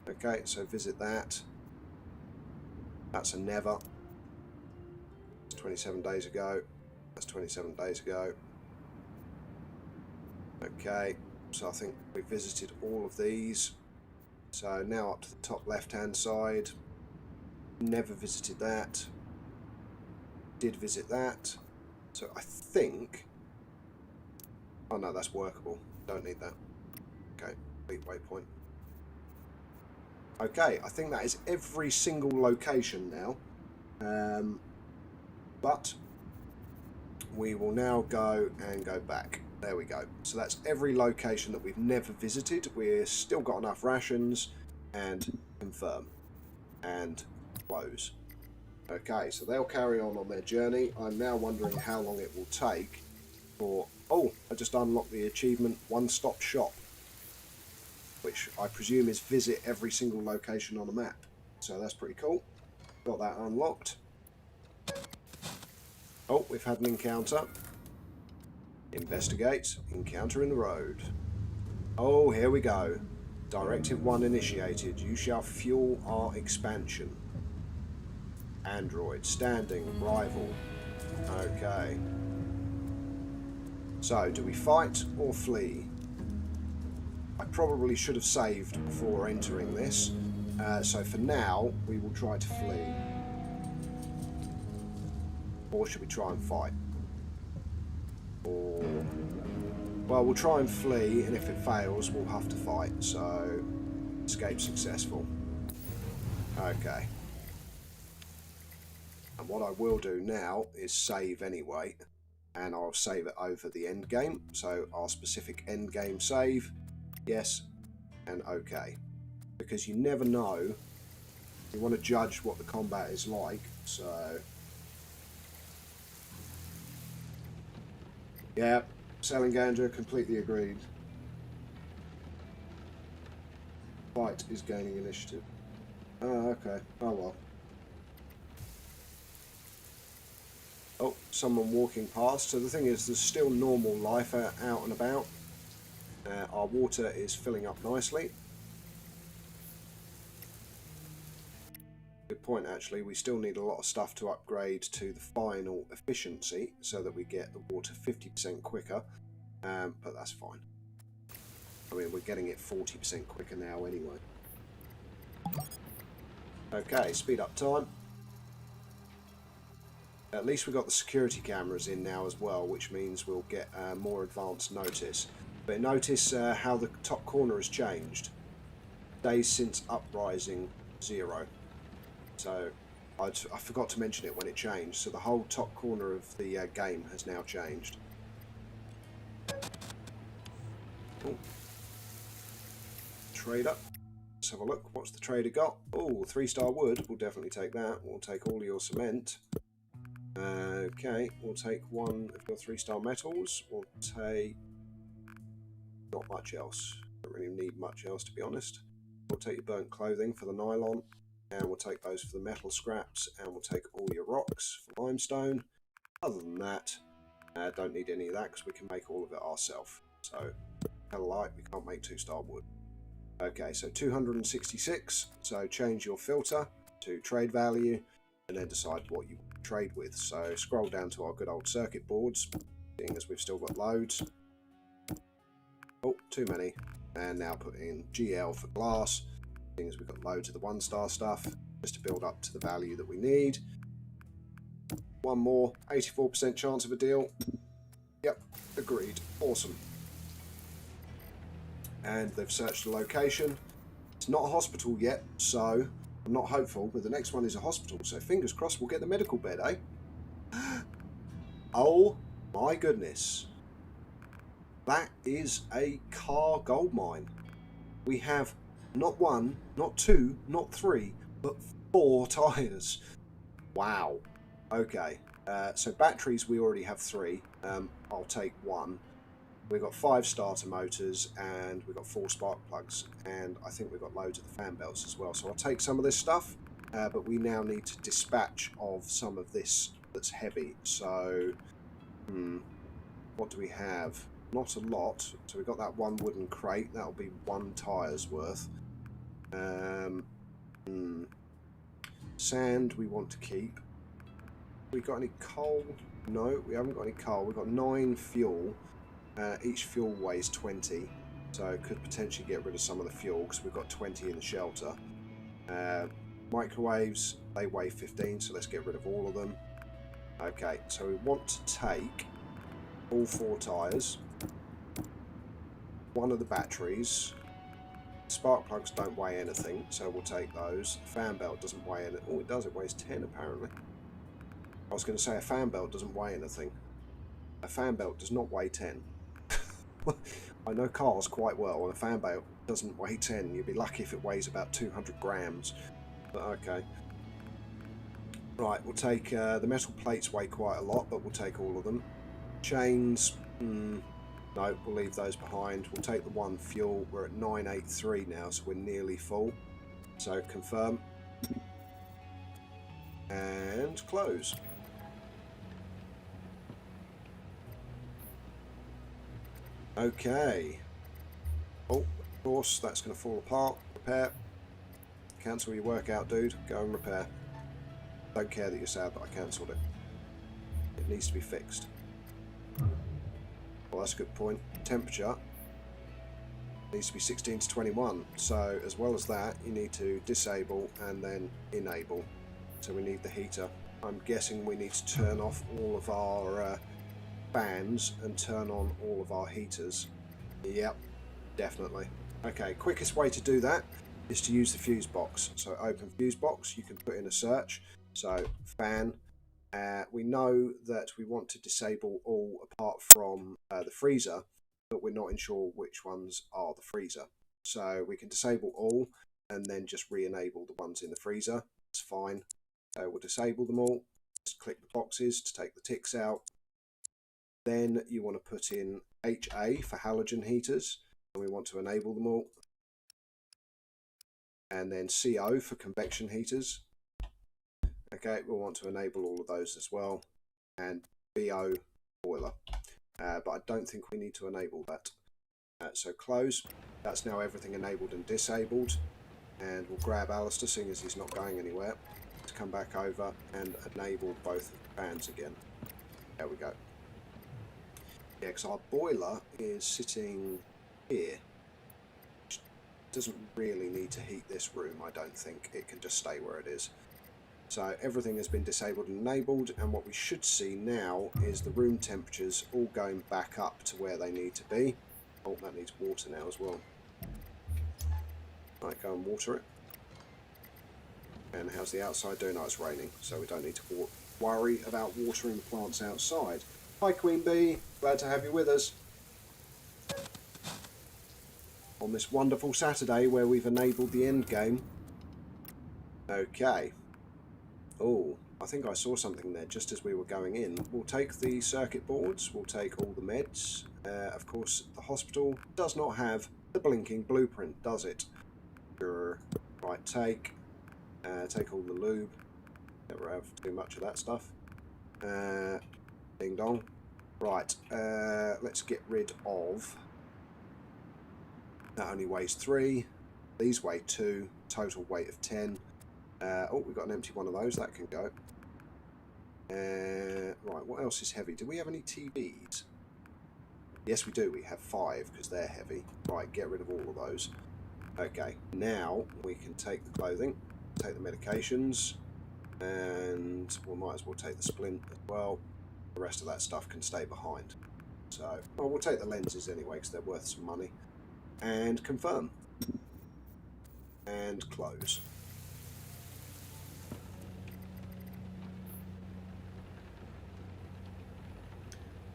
Okay, so visit that. That's a never. It's 27 days ago. That's 27 days ago. Okay, so I think we visited all of these. So now up to the top left hand side. Never visited that. Did visit that. So I think, oh no, that's workable, don't need that. Okay, complete waypoint. Okay, I think that is every single location now, but we will now go and go back. There we go. So that's every location that we've never visited. We've still got enough rations, and confirm and close. Okay, so they'll carry on their journey. I'm now wondering how long it will take for... Oh, I just unlocked the achievement one-stop shop, which I presume is visit every single location on the map. So that's pretty cool. Got that unlocked. Oh, we've had an encounter. Investigate. Encounter in the road. Oh, here we go. Directive 1 initiated. You shall fuel our expansion. Android. Standing. Rival. Okay. So, do we fight or flee? I probably should have saved before entering this. So for now, we will try to flee. Or should we try and fight? Or... Well, we'll try and flee, and if it fails, we'll have to fight. So, escape successful. Okay. And what I will do now is save anyway. And I'll save it over the end game. So, our specific end game save. Yes, and okay. Because you never know. You want to judge what the combat is like, so... Yeah, Salinger completely agreed. Fight is gaining initiative. Oh, okay. Oh well. Oh, someone walking past. So the thing is, there's still normal life out and about. Our water is filling up nicely. Good point, actually. We still need a lot of stuff to upgrade to the final efficiency so that we get the water 50% quicker, but that's fine. I mean, we're getting it 40% quicker now anyway. Okay, speed up time. At least we've got the security cameras in now as well, which means we'll get more advanced notice. But notice how the top corner has changed. Days since uprising, 0. So I forgot to mention it when it changed. So the whole top corner of the game has now changed. Oh. Trader. Let's have a look. What's the trader got? Oh, 3-star wood. We'll definitely take that. We'll take all of your cement. Okay, we'll take one of your 3-star metals. We'll take not much else. Don't really need much else, to be honest. We'll take your burnt clothing for the nylon, and we'll take those for the metal scraps, and we'll take all your rocks for limestone. Other than that, don't need any of that because we can make all of it ourselves. So, hell light, we can't make 2-star wood. Okay, so 266. So change your filter to trade value, and then decide what you trade with. So scroll down to our good old circuit boards, seeing as we've still got loads. Oh, too many. And now put in GL for glass, seeing as we've got loads of the 1-star stuff, just to build up to the value that we need. One more, 84% chance of a deal. Yep, agreed. Awesome. And they've searched the location. It's not a hospital yet, so I'm not hopeful, but the next one is a hospital, so fingers crossed we'll get the medical bed, eh? Oh my goodness. That is a car gold mine. We have not 1, not 2, not 3, but 4 tyres. Wow. Okay, so batteries we already have 3. I'll take 1. We've got 5 starter motors and we've got 4 spark plugs, and I think we've got loads of the fan belts as well. So I'll take some of this stuff, but we now need to dispatch of some of this that's heavy. So, what do we have? Not a lot. So we've got that 1 wooden crate. That'll be 1 tyre's worth. Sand we want to keep. We got any coal? No, we haven't got any coal. We've got 9 fuel. Each fuel weighs 20, so could potentially get rid of some of the fuel because we've got 20 in the shelter. Microwaves, they weigh 15, so let's get rid of all of them. Okay, so we want to take all 4 tyres, 1 of the batteries. Spark plugs don't weigh anything, so we'll take those. Fan belt doesn't weigh anything. Oh, it does, it weighs 10 apparently. I was going to say a fan belt doesn't weigh anything. A fan belt does not weigh 10. I know cars quite well, and a fan belt doesn't weigh 10. You'd be lucky if it weighs about 200 grams. But okay. Right, we'll take the metal plates weigh quite a lot, but we'll take all of them. Chains, no, we'll leave those behind. We'll take the 1 fuel. We're at 983 now, so we're nearly full. So confirm. And close. Okay. Oh, of course, that's going to fall apart. Repair. Cancel your workout, dude. Go and repair. Don't care that you're sad that I cancelled it. It needs to be fixed. Well, that's a good point. Temperature needs to be 16 to 21. So, as well as that, you need to disable and then enable. So we need the heater. I'm guessing we need to turn off all of our fans and turn on all of our heaters. Yep, definitely. Okay, quickest way to do that is to use the fuse box. So open fuse box, you can put in a search. So fan, we know that we want to disable all apart from the freezer, but we're not sure which ones are the freezer. So we can disable all and then just re-enable the ones in the freezer. It's fine. So we'll disable them all. Just click the boxes to take the ticks out. Then you want to put in HA for halogen heaters, and we want to enable them all. And then CO for convection heaters. Okay, we'll want to enable all of those as well. And BO boiler. But I don't think we need to enable that. So close. That's now everything enabled and disabled. And we'll grab Alistair, seeing as he's not going anywhere, to come back over and enable both fans again. There we go. Yeah, because our boiler is sitting here. Which doesn't really need to heat this room, I don't think. It can just stay where it is. So everything has been disabled and enabled, and what we should see now is the room temperatures all going back up to where they need to be. Oh, that needs water now as well. Right, go and water it. And how's the outside doing? Oh, it's raining, so we don't need to worry about watering the plants outside. Hi Queen Bee, glad to have you with us. on this wonderful Saturday where we've enabled the end game. Okay. Oh, I think I saw something there just as we were going in. We'll take the circuit boards, we'll take all the meds. Of course, the hospital does not have the blinking blueprint, does it? Sure. Right, take all the lube. Never have too much of that stuff. Ding dong. Right, let's get rid of... That only weighs 3. These weigh 2. Total weight of 10. Oh, we've got an empty one of those. That can go. Right, what else is heavy? Do we have any TVs? Yes, we do. We have 5 because they're heavy. Right, get rid of all of those. Okay, now we can take the clothing, take the medications, and we might as well take the splint as well. The rest of that stuff can stay behind. So, well, we'll take the lenses anyway because they're worth some money. And confirm. And close.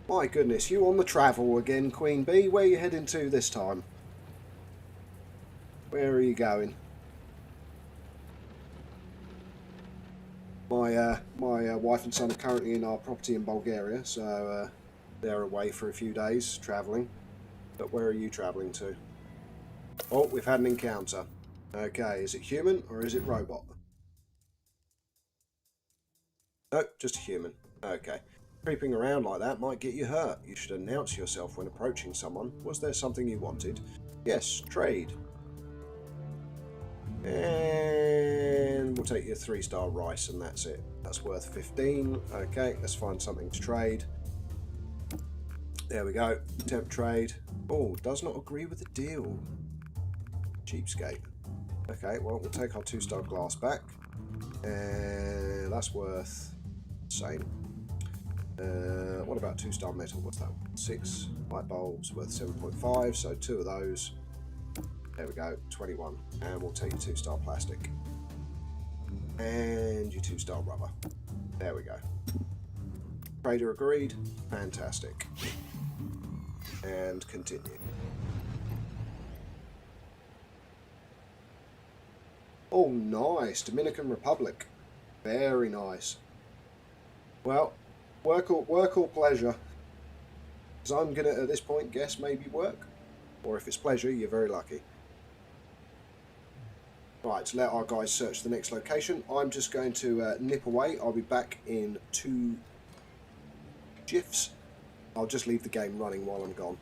My goodness, you on the travel again, Queen Bee? Where are you heading to this time? Where are you going? My wife and son are currently in our property in Bulgaria, so they're away for a few days, travelling. But where are you travelling to? Oh, we've had an encounter. Okay, is it human or is it robot? No, just a human. Okay. Creeping around like that might get you hurt. You should announce yourself when approaching someone. Was there something you wanted? Yes, trade. And we'll take your 3-star rice and that's it. That's worth 15. Okay, let's find something to trade. There we go. Temp trade. Oh, does not agree with the deal. Cheapskate. Okay, well, we'll take our 2-star glass back. And that's worth the same. What about 2-star metal? What's that? 6 light bulbs worth 7.5, so 2 of those. There we go, 21. And we'll take your 2-star plastic. And your 2-star rubber. There we go. Trader agreed. Fantastic. And continue. Oh, nice. Dominican Republic. Very nice. Well, work or pleasure? Because I'm going to, at this point, guess maybe work. Or if it's pleasure, you're very lucky. Right, to let our guys search the next location. I'm just going to nip away. I'll be back in 2 GIFs. I'll just leave the game running while I'm gone.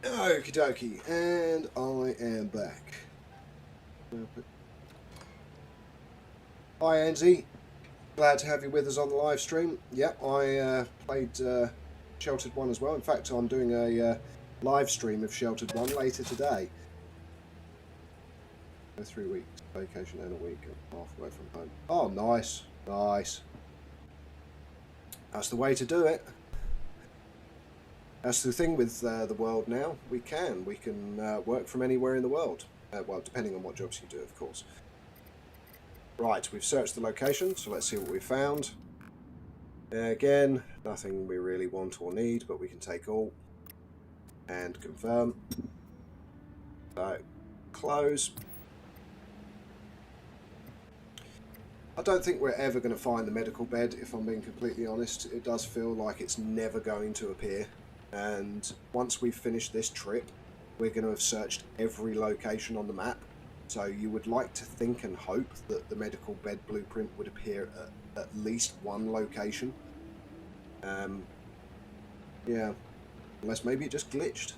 Okie dokie, and I am back. Hi Andy, glad to have you with us on the live stream. Yep, I played Sheltered 1 as well. In fact, I'm doing a live stream of Sheltered 1 later today. 3 weeks vacation and a week and a half away from home. Oh, nice, nice. That's the way to do it. That's the thing with the world now. We can work from anywhere in the world. Well, depending on what jobs you do, of course. Right, we've searched the location, so let's see what we found. Again, nothing we really want or need, but we can take all. And confirm. So, close. I don't think we're ever going to find the medical bed, if I'm being completely honest. It does feel like it's never going to appear. And once we've finished this trip, we're going to have searched every location on the map. So you would like to think and hope that the medical bed blueprint would appear at least one location. Yeah. Unless maybe it just glitched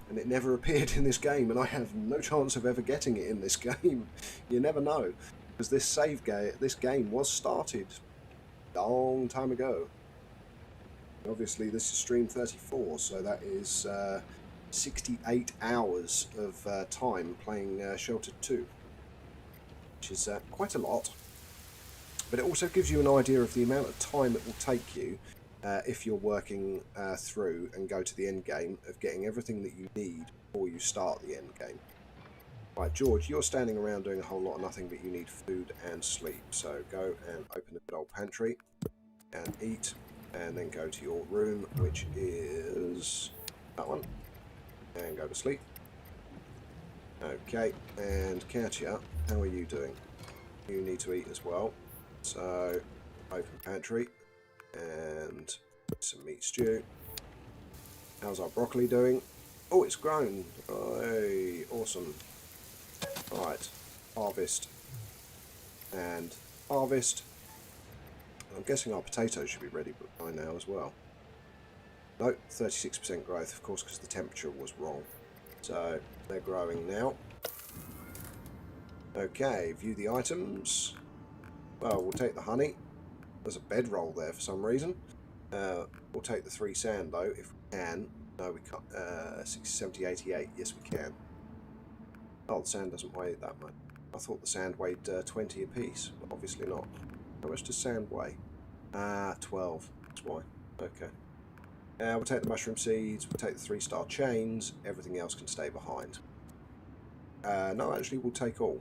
and it never appeared in this game, and I have no chance of ever getting it in this game. You never know, because this game was started a long time ago. Obviously, this is stream 34, so that is 68 hours of time playing Sheltered 2, which is quite a lot. But it also gives you an idea of the amount of time it will take you if you're working through and go to the end game of getting everything that you need before you start the end game. Right, George, you're standing around doing a whole lot of nothing, but you need food and sleep. So go and open the good old pantry and eat, and then go to your room, which is that one, and go to sleep. Okay, and Katia, how are you doing? You need to eat as well. So, open pantry, and some meat stew. How's our broccoli doing? Oh, it's grown. Hey, awesome. Alright, harvest. And harvest. I'm guessing our potatoes should be ready by now as well. Nope, 36% growth, of course, because the temperature was wrong. So, they're growing now. Okay, view the items. Well, we'll take the honey. There's a bedroll there for some reason. We'll take the 3 sand though, if we can. No, we can't. 60, 70, 88. Yes, we can. Oh, the sand doesn't weigh that much. I thought the sand weighed 20 apiece, but obviously not. How much does sand weigh? 12. That's why. Okay. We'll take the mushroom seeds. We'll take the 3-star chains. Everything else can stay behind. No, actually, we'll take all,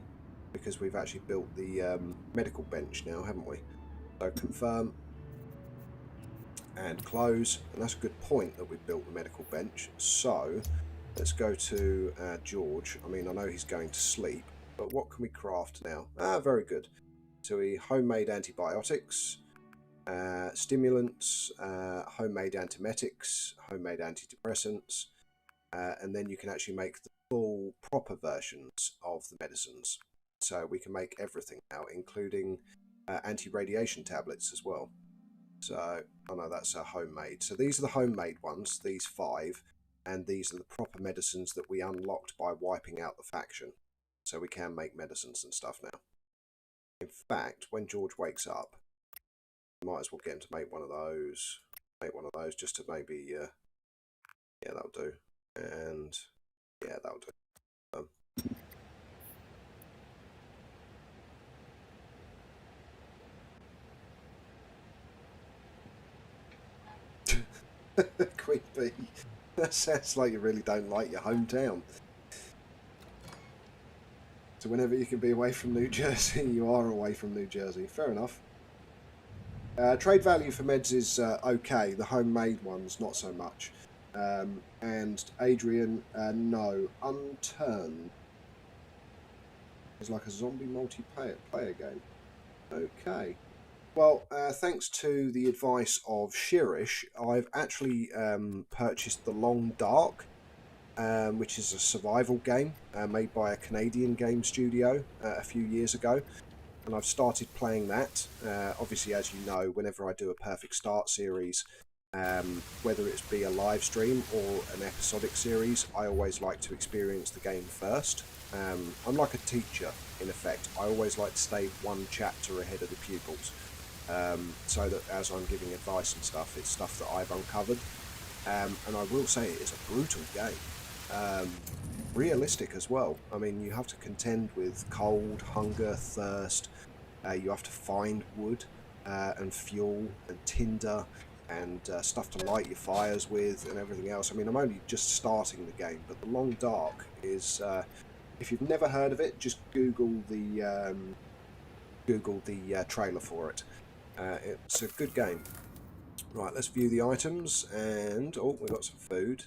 because we've actually built the medical bench now, haven't we? So confirm and close, and that's a good point that we built the medical bench. So let's go to George. I mean, I know he's going to sleep, but what can we craft now? Very good. So we homemade antibiotics, stimulants, homemade antiemetics, homemade antidepressants, and then you can actually make the full proper versions of the medicines. So we can make everything now, including anti-radiation tablets as well. So, oh no, that's homemade. So these are the homemade ones, these 5, and these are the proper medicines that we unlocked by wiping out the faction. So we can make medicines and stuff now. In fact, when George wakes up, we might as well get him to make one of those. Make one of those just to maybe, yeah, that'll do. And yeah, that'll do. Queen Bee. That sounds like you really don't like your hometown. So whenever you can be away from New Jersey, you are away from New Jersey. Fair enough. Trade value for meds is okay. The homemade ones, not so much. And Adrian, no. Unturned. It's like a zombie multiplayer game. Okay. Well, thanks to the advice of Shirish, I've actually purchased The Long Dark, which is a survival game made by a Canadian game studio a few years ago. And I've started playing that. Obviously, as you know, whenever I do a Perfect Start series, whether it be a live stream or an episodic series, I always like to experience the game first. I'm like a teacher, in effect. I always like to stay one chapter ahead of the pupils. So that as I'm giving advice and stuff, it's stuff that I've uncovered. And I will say it is a brutal game. Realistic as well. I mean, you have to contend with cold, hunger, thirst. You have to find wood and fuel and tinder and stuff to light your fires with and everything else. I mean, I'm only just starting the game, but The Long Dark is... if you've never heard of it, just Google the trailer for it. It's a good game. Right, let's view the items, and oh, we've got some food.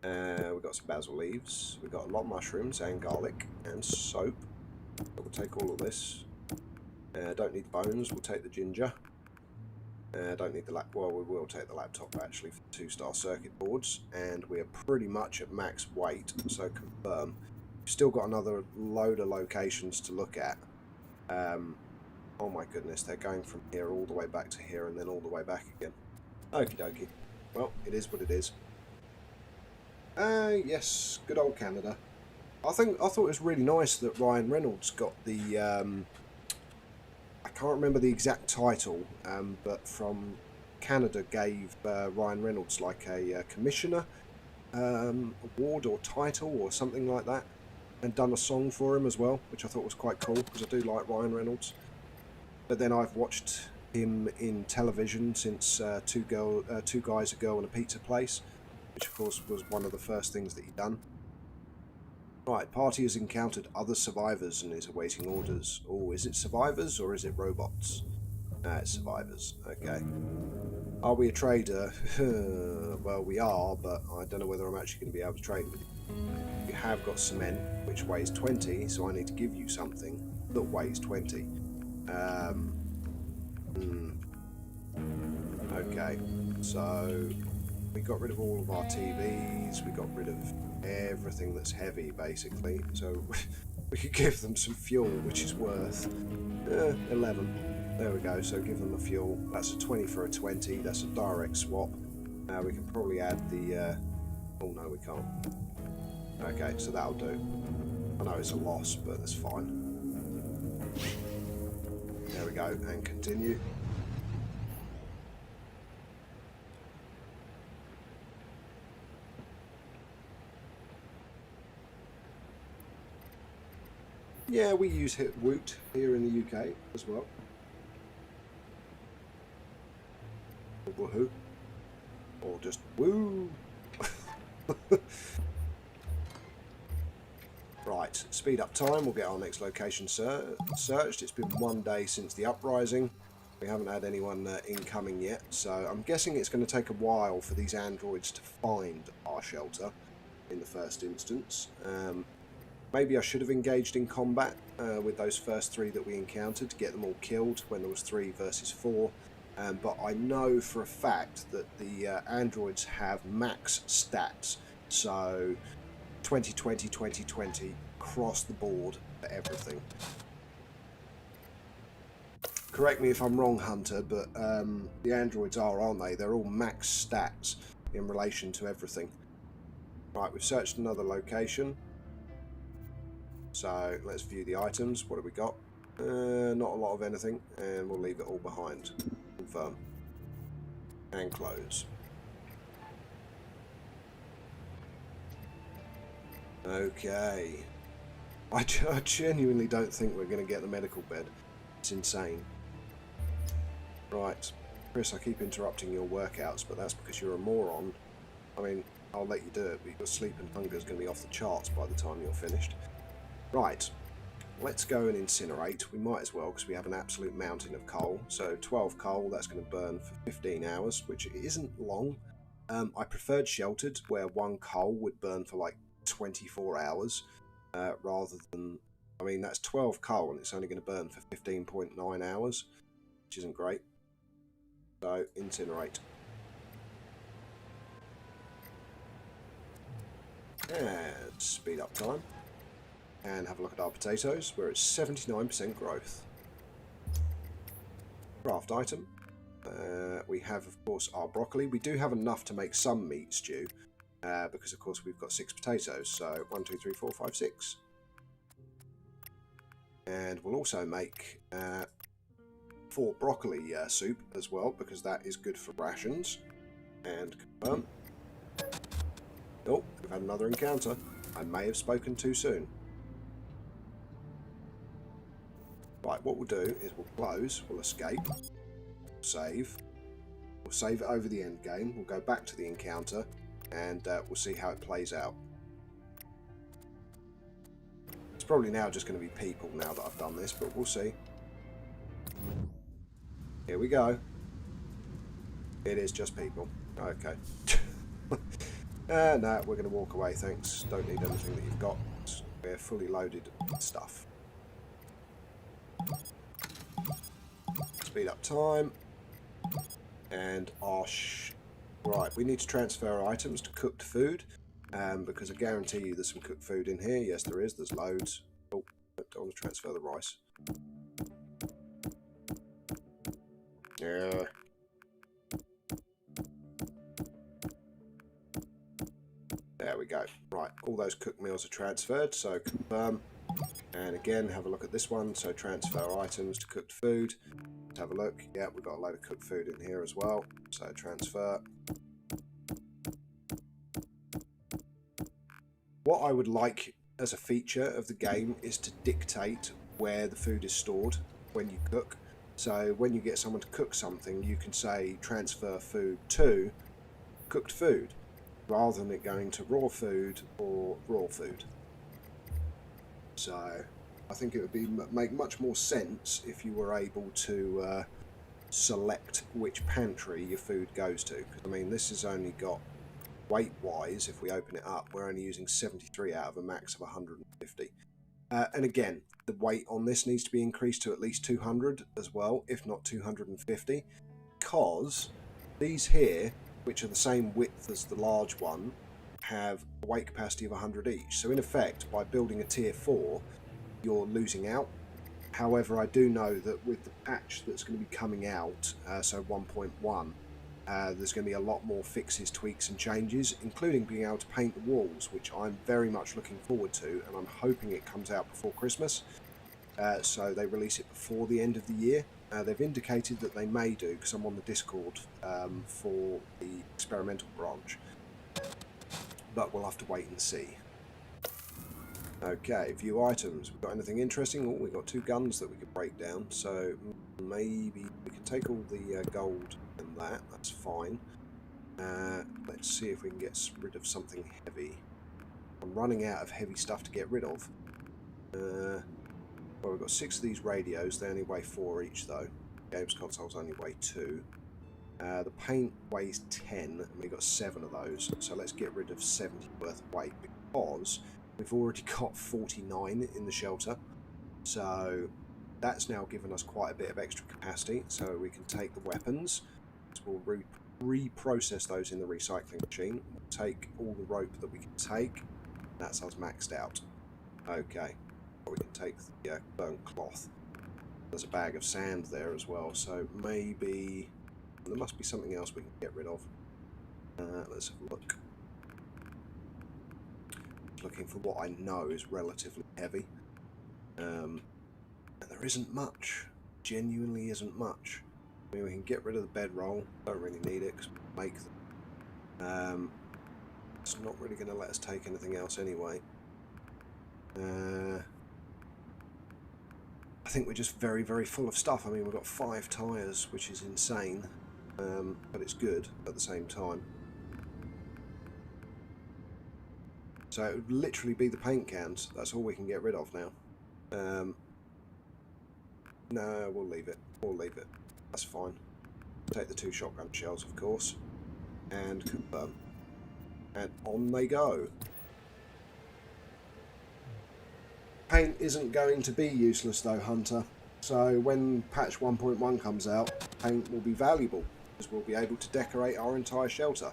We've got some basil leaves. We've got a lot of mushrooms and garlic and soap. So we'll take all of this. Don't need bones. We'll take the ginger. Don't need the well, we will take the laptop actually for the 2-star circuit boards, and we are pretty much at max weight. So confirm. We've still got another load of locations to look at. Oh my goodness, they're going from here all the way back to here and then all the way back again. Okie dokie. Well, it is what it is. Yes, good old Canada. I thought it was really nice that Ryan Reynolds got the I can't remember the exact title, but from Canada gave Ryan Reynolds like a commissioner award or title or something like that, and done a song for him as well, which I thought was quite cool because I do like Ryan Reynolds. But then I've watched him in television since Two Guys, a Girl and a Pizza Place, which of course was one of the first things that he done. Right, party has encountered other survivors and is awaiting orders. Oh, is it survivors or is it robots? Ah, it's survivors. Okay. Are we a trader? Well, we are, but I don't know whether I'm actually going to be able to trade with you. You have got cement, which weighs 20, so I need to give you something that weighs 20. Um, hmm, okay, so we got rid of all of our TVs, we got rid of everything that's heavy, basically, so we could give them some fuel, which is worth 11. There we go, so give them a fuel. That's a 20 for a 20, that's a direct swap. We can probably add the... oh no, we can't. Okay, so that'll do. I know it's a loss, but that's fine. There we go, and continue. Yeah, we use Woot here in the UK as well. Or Woohoo. Or just Woo! Right, speed up time. We'll get our next location searched. It's been 1 day since the uprising. We haven't had anyone incoming yet, so I'm guessing it's going to take a while for these androids to find our shelter in the first instance. Maybe I should have engaged in combat with those first 3 that we encountered to get them all killed when there was 3 versus 4. But I know for a fact that the androids have max stats, so 2020, 2020, across the board for everything. Correct me if I'm wrong, Hunter, but the androids are, aren't they? They're all max stats in relation to everything. Right, we've searched another location. So let's view the items. What have we got? Not a lot of anything, and we'll leave it all behind. Confirm. And close. Okay. I genuinely don't think we're going to get the medical bed. It's insane. Right. Chris, I keep interrupting your workouts, but that's because you're a moron. I mean, I'll let you do it, but your sleep and hunger is going to be off the charts by the time you're finished. Right. Let's go and incinerate. We might as well because we have an absolute mountain of coal. So 12 coal, that's going to burn for 15 hours, which isn't long. I preferred sheltered, where 1 coal would burn for like 24 hours, rather than... I mean, that's 12 coal and it's only going to burn for 15.9 hours, which isn't great. So, incinerate. And speed up time. And have a look at our potatoes, where it's 79% growth. Craft item. We have, of course, our broccoli. We do have enough to make some meat stew, because, of course, we've got 6 potatoes. So, 1, 2, 3, 4, 5, 6. And we'll also make 4 broccoli soup as well, because that is good for rations. And confirm. Oh, we've had another encounter. I may have spoken too soon. Right, what we'll do is we'll close, we'll escape, save. We'll save it over the end game. We'll go back to the encounter, and we'll see how it plays out. It's probably now just going to be people now that I've done this, but we'll see. Here we go. It is just people. Okay. No, we're going to walk away, thanks. Don't need anything that you've got. We're fully loaded with stuff. Speed up time. And right, we need to transfer items to cooked food, because I guarantee you there's some cooked food in here. Yes, there is. There's loads. Oh, I don't want to transfer the rice. Yeah. There we go. Right, all those cooked meals are transferred, so confirm. And again, have a look at this one. So transfer items to cooked food. Let's have a look. Yeah, we've got a load of cooked food in here as well. So transfer. What I would like as a feature of the game is to dictate where the food is stored when you cook. So when you get someone to cook something, you can say transfer food to cooked food, rather than it going to raw food or raw food. So I think it would make much more sense if you were able to select which pantry your food goes to. Because I mean, this has only got, weight-wise, if we open it up, we're only using 73 out of a max of 150. And again, the weight on this needs to be increased to at least 200 as well, if not 250, because these here, which are the same width as the large one, have a weight capacity of 100 each. So in effect, by building a tier 4, you're losing out. However, I do know that with the patch that's going to be coming out, so 1.1, there's going to be a lot more fixes, tweaks and changes, including being able to paint the walls, which I'm very much looking forward to, and I'm hoping it comes out before Christmas, so they release it before the end of the year. They've indicated that they may do, because I'm on the Discord for the experimental branch, but we'll have to wait and see. Okay, view items. We've got anything interesting? Oh, we've got 2 guns that we could break down, so maybe we can take all the gold and that's fine. Let's see if we can get rid of something heavy. I'm running out of heavy stuff to get rid of. Well, we've got 6 of these radios. They only weigh 4 each though. Games consoles only weigh 2. The paint weighs 10 and we've got 7 of those, so let's get rid of 70 worth of weight, because we've already got 49 in the shelter, so that's now given us quite a bit of extra capacity. So we can take the weapons, so we'll reprocess those in the recycling machine. We'll take all the rope that we can take. That's us maxed out. Okay, we can take the burnt cloth. There's a bag of sand there as well, so maybe there must be something else we can get rid of. Let's have a look. Looking for what I know is relatively heavy, and there isn't much. Genuinely isn't much. I mean, we can get rid of the bedroll. Don't really need it because we make them. It's not really going to let us take anything else anyway. I think we're just very, very full of stuff. I mean, we've got 5 tyres, which is insane, but it's good at the same time. So it would literally be the paint cans. That's all we can get rid of now. No, we'll leave it. We'll leave it. That's fine. Take the 2 shotgun shells, of course, and confirm. And on they go. Paint isn't going to be useless though, Hunter. So when patch 1.1 comes out, paint will be valuable, because we'll be able to decorate our entire shelter.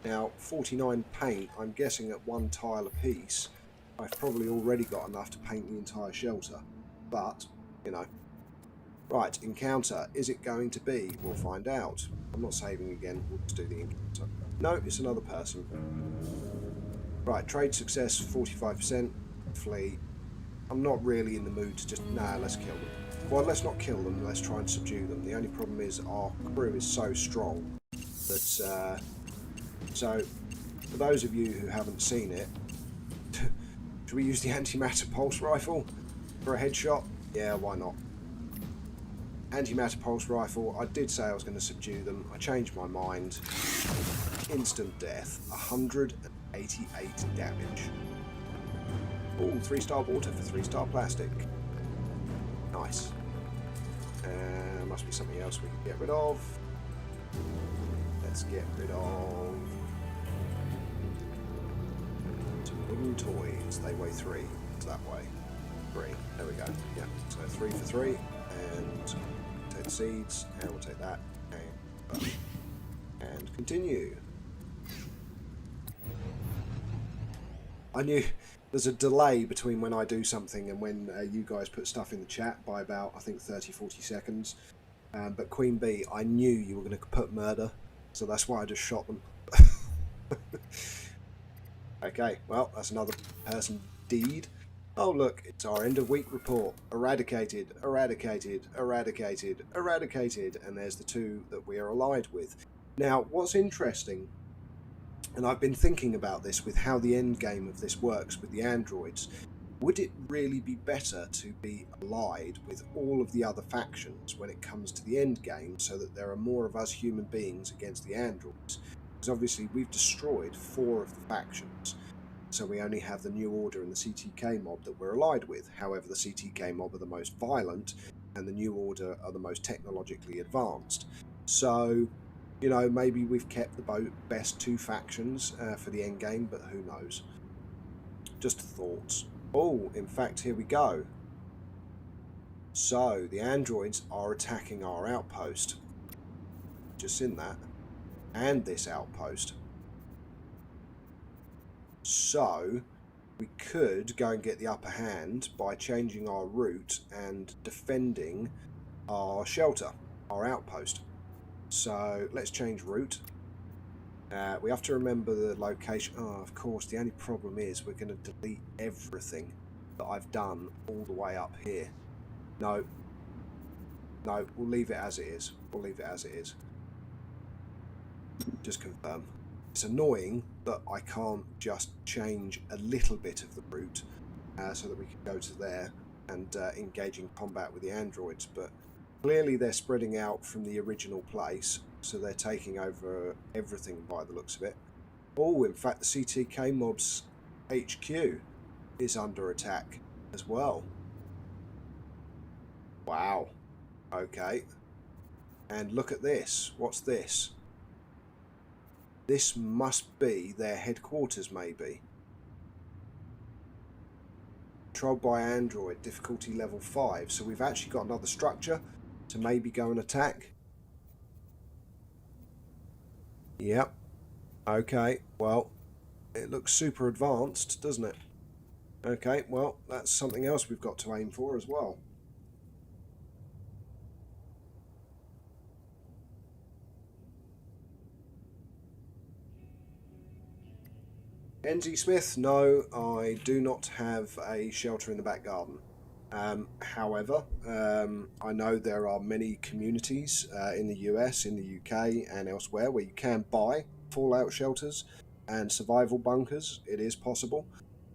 Now, 49 paint, I'm guessing at 1 tile a piece, I've probably already got enough to paint the entire shelter. But, you know. Right, encounter. Is it going to be? We'll find out. I'm not saving again, we'll just do the encounter. No, it's another person. Right, trade success, 45%. Flee. I'm not really in the mood to just... Nah, let's kill them. Well, let's not kill them, let's try and subdue them. The only problem is our crew is so strong that... So, for those of you who haven't seen it, should we use the antimatter pulse rifle for a headshot? Yeah, why not? Antimatter pulse rifle, I did say I was going to subdue them. I changed my mind. Instant death. 188 damage. Oh, 3-star water for 3-star plastic. Nice. Must be something else we can get rid of. Let's get rid of some wooden toys. They weigh 3. It's that way. 3. There we go. Yeah. So 3 for 3. And take the seeds. And we'll take that. And continue. I knew there's a delay between when I do something and when you guys put stuff in the chat by about, I think, 30-40 seconds. But Queen Bee, I knew you were going to put murder, so that's why I just shot them. Okay, well, that's another person deed. Oh, look, it's our end of week report. Eradicated, eradicated, eradicated, eradicated. And there's the two that we are allied with. Now, what's interesting, and I've been thinking about this with how the end game of this works with the androids, would it really be better to be allied with all of the other factions when it comes to the end game so that there are more of us human beings against the androids? Because obviously we've destroyed 4 of the factions. So we only have the New Order and the CTK mob that we're allied with. However, the CTK mob are the most violent and the New Order are the most technologically advanced. So, you know, maybe we've kept the best 2 factions for the end game, but who knows? Just thoughts. Oh, in fact, here we go. So, the androids are attacking our outpost. Just in that. And this outpost. So, we could go and get the upper hand by changing our route and defending our shelter, our outpost. So let's change route. We have to remember the location. Oh, of course, the only problem is we're going to delete everything that I've done all the way up here. No, we'll leave it as it is. We'll leave it as it is. Just confirm. It's annoying that I can't just change a little bit of the route so that we can go to there and engage in combat with the androids, but clearly they're spreading out from the original place, so they're taking over everything by the looks of it. Oh, in fact, the CTK mob's HQ is under attack as well. Wow. Okay. And look at this. What's this? This must be their headquarters, maybe. Controlled by Android, difficulty level 5. So we've actually got another structure to maybe go and attack. Yep. Okay, well, it looks super advanced, doesn't it? Okay, well, that's something else we've got to aim for as well. NZ Smith, no, I do not have a shelter in the back garden. However, I know there are many communities in the US, in the UK, and elsewhere where you can buy fallout shelters and survival bunkers. It is possible.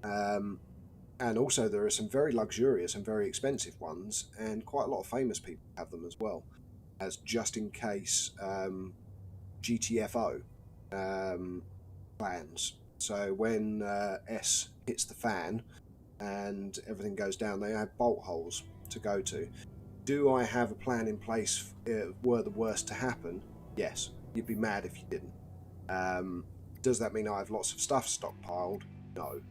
And also, there are some very luxurious and very expensive ones, and quite a lot of famous people have them as well, as just in case GTFO plans. So when S hits the fan and everything goes down, they have bolt holes to go to. Do I have a plan in place were the worst to happen? Yes. You'd be mad if you didn't. Does that mean I have lots of stuff stockpiled? No.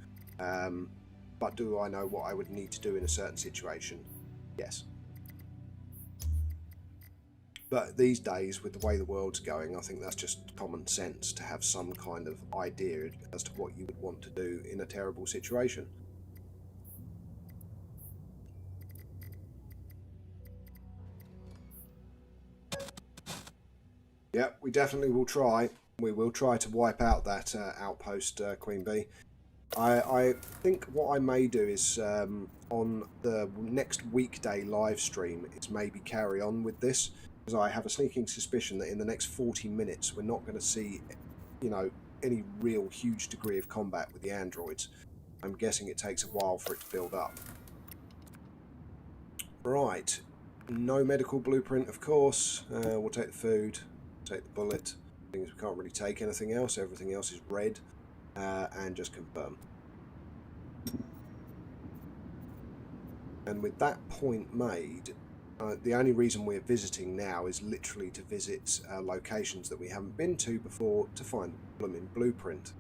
But do I know what I would need to do in a certain situation? Yes. But these days, with the way the world's going, I think that's just common sense to have some kind of idea as to what you would want to do in a terrible situation. Yeah, we definitely will try. We will try to wipe out that outpost, Queen Bee. I think what I may do is on the next weekday live stream is maybe carry on with this, because I have a sneaking suspicion that in the next 40 minutes we're not going to see, you know, any real huge degree of combat with the androids. I'm guessing it takes a while for it to build up. Right, no medical blueprint, of course. We'll take the food, take the bullet. Things we can't really take anything else. Everything else is red, and just confirm. And with that point made, the only reason we're visiting now is literally to visit locations that we haven't been to before to find the blooming blueprint.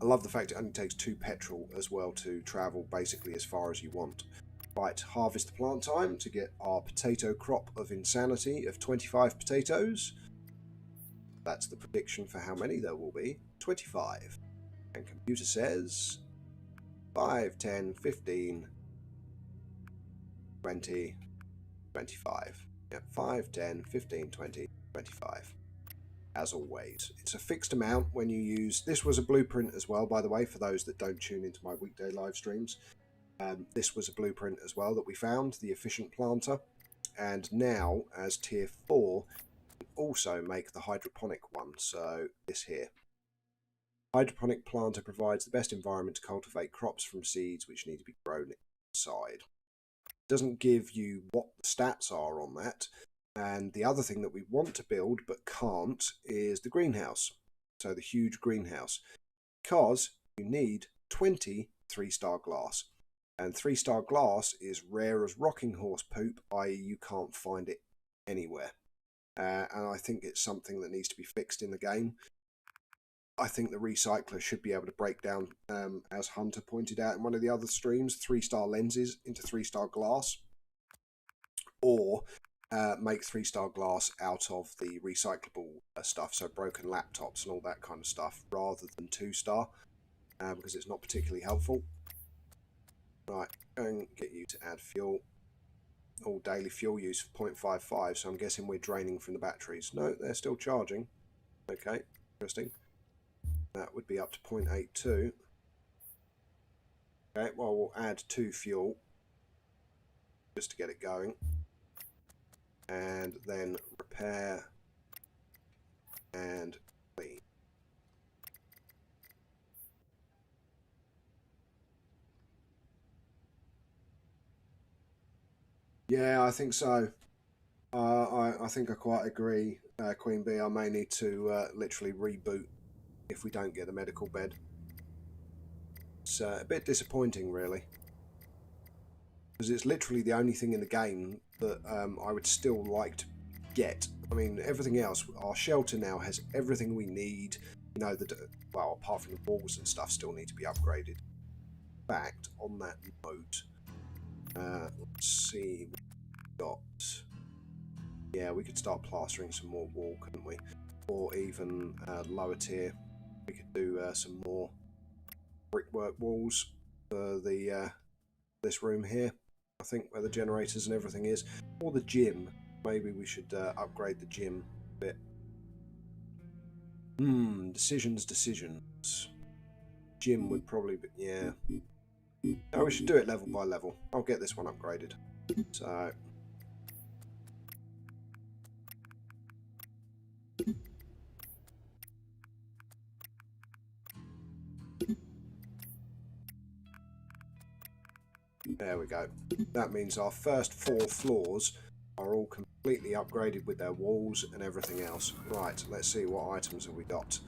I love the fact it only takes 2 petrol as well to travel basically as far as you want. Right, harvest the plant time to get our potato crop of insanity of 25 potatoes. That's the prediction for how many there will be. 25. And computer says 5, 10, 15, 20, 25. Yep, 5, 10, 15, 20, 25. as always. It's a fixed amount when you use... This was a blueprint as well, by the way, for those that don't tune into my weekday live streams. This was a blueprint as well that we found, the efficient planter. And now, as tier 4, we also make the hydroponic one, so this here. Hydroponic planter provides the best environment to cultivate crops from seeds which need to be grown inside. It doesn't give you what the stats are on that. And the other thing that we want to build but can't is the greenhouse. So the huge greenhouse. Because you need 20 3-star glass. And 3-star glass is rare as rocking horse poop, i.e. you can't find it anywhere. And I think it's something that needs to be fixed in the game. I think the recycler should be able to break down, as Hunter pointed out in one of the other streams, 3-star lenses into 3-star glass. Or make 3-star glass out of the recyclable stuff, so broken laptops and all that kind of stuff, rather than 2-star, because it's not particularly helpful. Right, go and get you to add fuel. All daily fuel use 0.55, so I'm guessing we're draining from the batteries. No, they're still charging. Okay, interesting. That would be up to 0.82. Okay, well, we'll add 2 fuel just to get it going. And then repair and clean. Yeah, I think so. I think I quite agree, Queen Bee. I may need to literally reboot if we don't get a medical bed. It's a bit disappointing, really, because it's literally the only thing in the game that I would still like to get. I mean, everything else, our shelter now has everything we need. You know, well, apart from the walls and stuff, still need to be upgraded. In fact, on that note, let's see, we've got... Yeah, we could start plastering some more wall, couldn't we? Or even lower tier, we could do some more brickwork walls for the this room here. I think where the generators and everything is, or the gym. Maybe we should upgrade the gym a bit. Decisions. Gym would probably be, yeah. No, we should do it level by level. I'll get this one upgraded. So. There we go. That means our first 4 floors are all completely upgraded with their walls and everything else. Right, let's see what items have we got.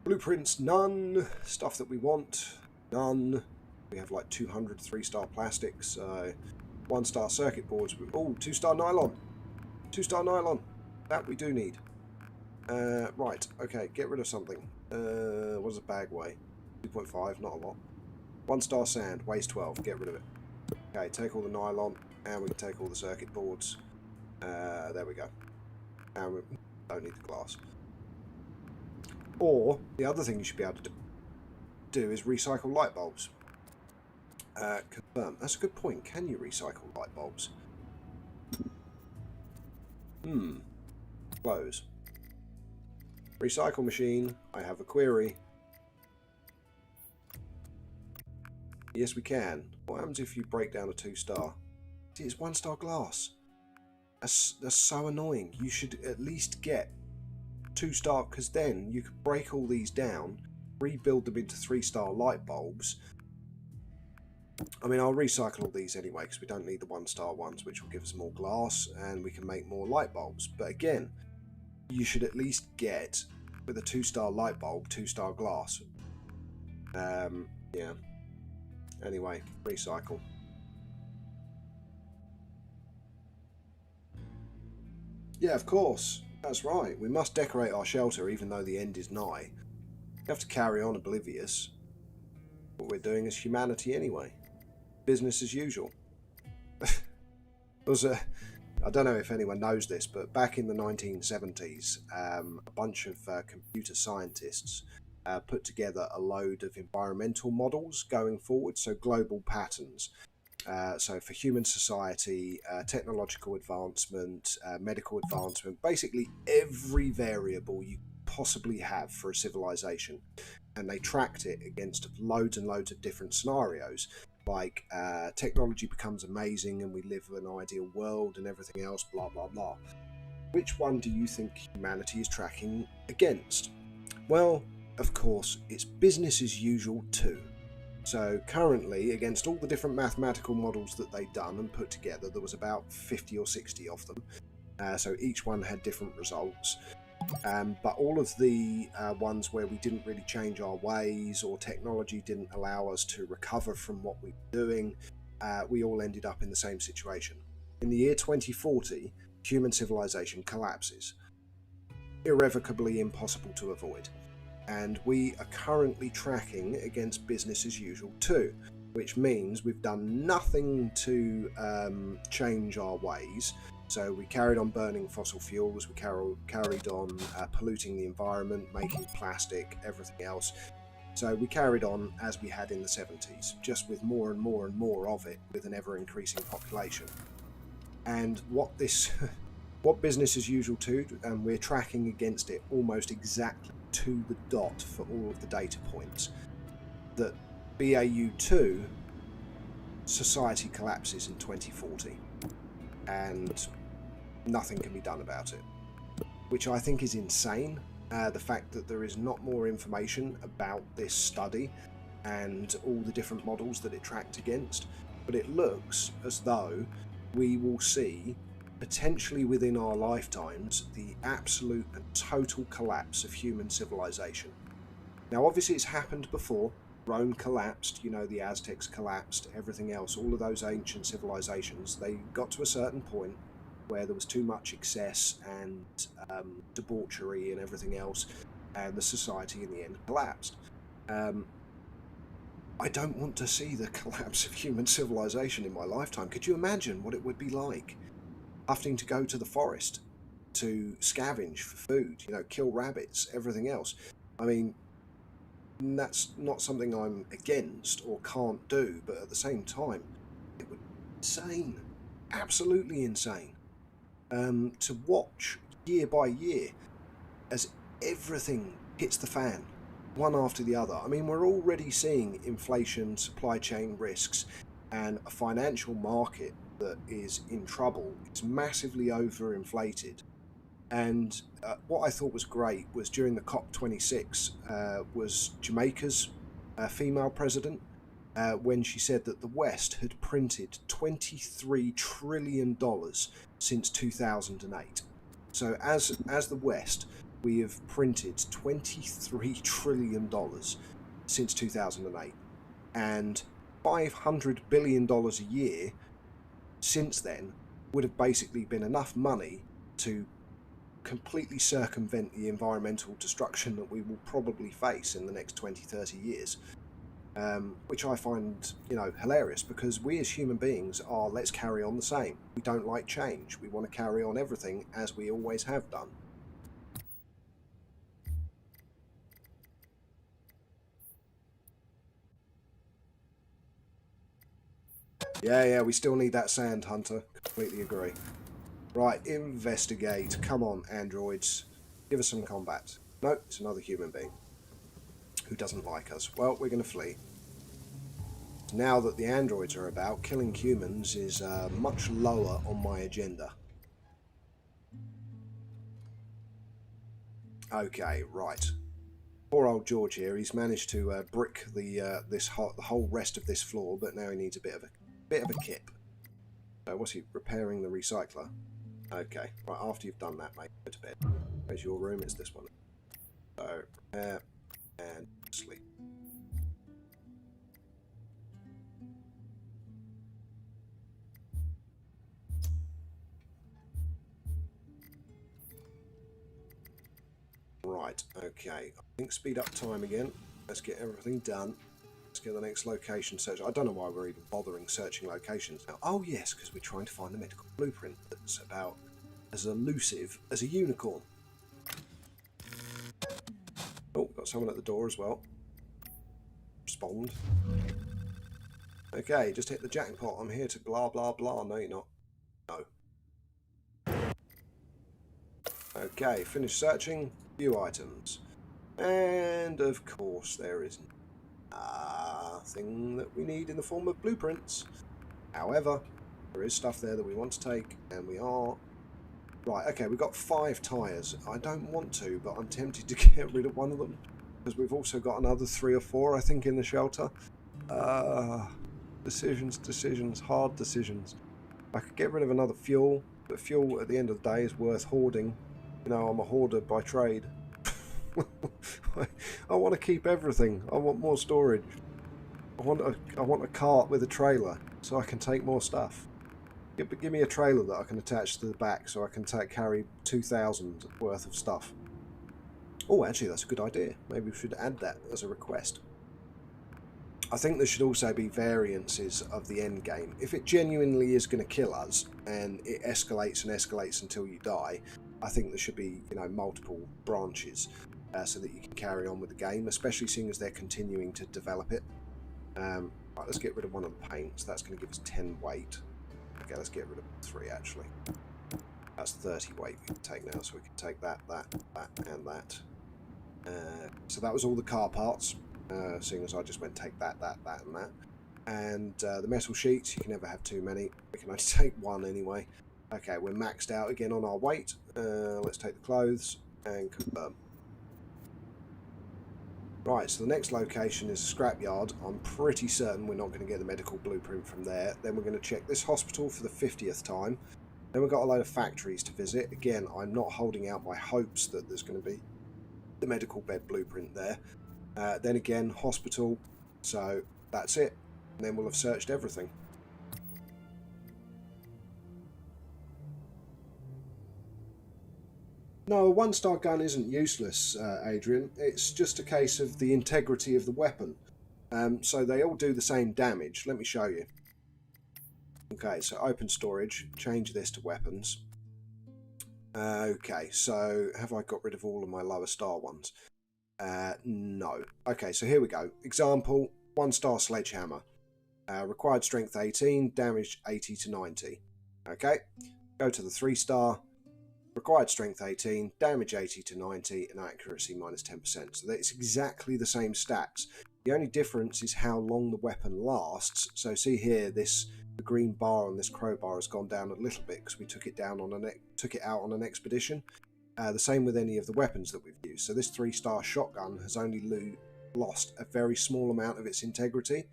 Blueprints, none. Stuff that we want, none. We have like 200 3-star plastics. 1-star circuit boards. Oh, 2-star nylon. 2-star nylon. That we do need. Right, okay, get rid of something. What does a bag weigh? 2.5, not a lot. 1-star sand, weighs 12, get rid of it. Okay, take all the nylon, and we can take all the circuit boards. There we go. And we don't need the glass. Or, the other thing you should be able to do is recycle light bulbs. Confirm. That's a good point. Can you recycle light bulbs? Close. Recycle machine, I have a query. Yes, we can. What happens if you break down a 2-star? See, it's 1-star glass. That's so annoying. You should at least get 2-star, because then you could break all these down, rebuild them into 3-star light bulbs. I mean, I'll recycle all these anyway, because we don't need the 1-star ones, which will give us more glass, and we can make more light bulbs. But again, you should at least get, with a 2-star light bulb, 2-star glass. Yeah. Anyway, recycle. Yeah, of course. That's right. We must decorate our shelter even though the end is nigh. We have to carry on oblivious. What we're doing is humanity anyway. Business as usual. I don't know if anyone knows this, but back in the 1970s, a bunch of computer scientists put together a load of environmental models going forward, so global patterns. So for human society, technological advancement, medical advancement, basically every variable you possibly have for a civilization. And they tracked it against loads and loads of different scenarios, like technology becomes amazing and we live in an ideal world and everything else, blah, blah, blah. Which one do you think humanity is tracking against? Well, of course, it's business as usual too. So currently, against all the different mathematical models that they'd done and put together, there was about 50 or 60 of them. So each one had different results. But all of the ones where we didn't really change our ways or technology didn't allow us to recover from what we were doing, we all ended up in the same situation. In the year 2040, human civilization collapses. Irrevocably impossible to avoid. And we are currently tracking against business as usual too, which means we've done nothing to change our ways. So we carried on burning fossil fuels, we carried on polluting the environment, making plastic, everything else. So we carried on as we had in the 70s, just with more and more and more of it, with an ever-increasing population. And what business as usual too, and we're tracking against it almost exactly to the dot for all of the data points, that BAU2, society collapses in 2040 and nothing can be done about it, which I think is insane. The fact that there is not more information about this study and all the different models that it tracked against, but it looks as though we will see, potentially within our lifetimes, the absolute and total collapse of human civilization. Now, obviously, it's happened before. Rome collapsed, the Aztecs collapsed, everything else, all of those ancient civilizations, they got to a certain point where there was too much excess and debauchery and everything else, and the society in the end collapsed. I don't want to see the collapse of human civilization in my lifetime. Could you imagine what it would be like? Having to go to the forest to scavenge for food, kill rabbits, everything else. I mean, that's not something I'm against or can't do, but at the same time, it would be insane, absolutely insane, to watch year by year as everything hits the fan, one after the other. I mean, we're already seeing inflation, supply chain risks, and a financial market that is in trouble. It's massively overinflated. And what I thought was great was during the COP26 was Jamaica's female president, when she said that the West had printed $23 trillion since 2008. So as the West, we have printed $23 trillion since 2008, and $500 billion a year since then would have basically been enough money to completely circumvent the environmental destruction that we will probably face in the next 20-30 years, which I find hilarious, because we as human beings are, let's carry on the same. We don't like change. We want to carry on everything as we always have done. Yeah, we still need that sand, Hunter. Completely agree. Right, investigate. Come on, androids. Give us some combat. No, it's another human being who doesn't like us. Well, we're going to flee. Now that the androids are about, killing humans is much lower on my agenda. Okay, right. Poor old George here. He's managed to brick the whole rest of this floor, but now he needs a bit of a kip. What's he repairing? The recycler. Okay, right. After you've done that, mate, go to bed. Where's your room? It's this one. So repair and sleep. Right. Okay. I think speed up time again. Let's get everything done. Let's get the next location search. I don't know why we're even bothering searching locations now. Oh yes, because we're trying to find the medical blueprint that's about as elusive as a unicorn. Oh, got someone at the door as well. Respond. Okay, just hit the jackpot. I'm here to blah, blah, blah. No, you're not. No. Okay, finish searching. View items. And, of course, there is nothing that we need in the form of blueprints. However, there is stuff there that we want to take, and we are... Right, okay, we've got 5 tyres. I don't want to, but I'm tempted to get rid of one of them, because we've also got another 3 or 4, I think, in the shelter. Decisions, hard decisions. I could get rid of another fuel, but fuel at the end of the day is worth hoarding. You know, I'm a hoarder by trade. I want to keep everything. I want more storage. I want a cart with a trailer so I can take more stuff. Give me a trailer that I can attach to the back so I can carry 2,000 worth of stuff. Oh, actually, that's a good idea. Maybe we should add that as a request. I think there should also be variances of the end game. If it genuinely is going to kill us and it escalates and escalates until you die, I think there should be, you know, multiple branches so that you can carry on with the game, especially seeing as they're continuing to develop it. Right, let's get rid of one of the paints. That's going to give us 10 weight. Okay, let's get rid of 3 actually. That's 30 weight we can take now, so we can take that, and that. So that was all the car parts. Seeing as I just went take that, and that. And the metal sheets, you can never have too many. We can only take 1 anyway. Okay, we're maxed out again on our weight. Let's take the clothes and confirm. Right, so the next location is a scrapyard. I'm pretty certain we're not going to get the medical blueprint from there. Then we're going to check this hospital for the 50th time. Then we've got a load of factories to visit. Again, I'm not holding out my hopes that there's going to be the medical bed blueprint there. Then again, hospital. So that's it. And then we'll have searched everything. No, a 1-star gun isn't useless, Adrian. It's just a case of the integrity of the weapon. So they all do the same damage. Let me show you. Okay, so open storage. Change this to weapons. Okay, so have I got rid of all of my lower star ones? No. Okay, so here we go. Example, 1-star sledgehammer. Required strength 18, damage 80 to 90. Okay, go to the 3-star. Required strength 18, damage 80 to 90, and accuracy minus 10%. So it's exactly the same stats. The only difference is how long the weapon lasts. So see here, the green bar on this crowbar has gone down a little bit because we took it out on an expedition. The same with any of the weapons that we've used. So this 3-star shotgun has only lost a very small amount of its integrity.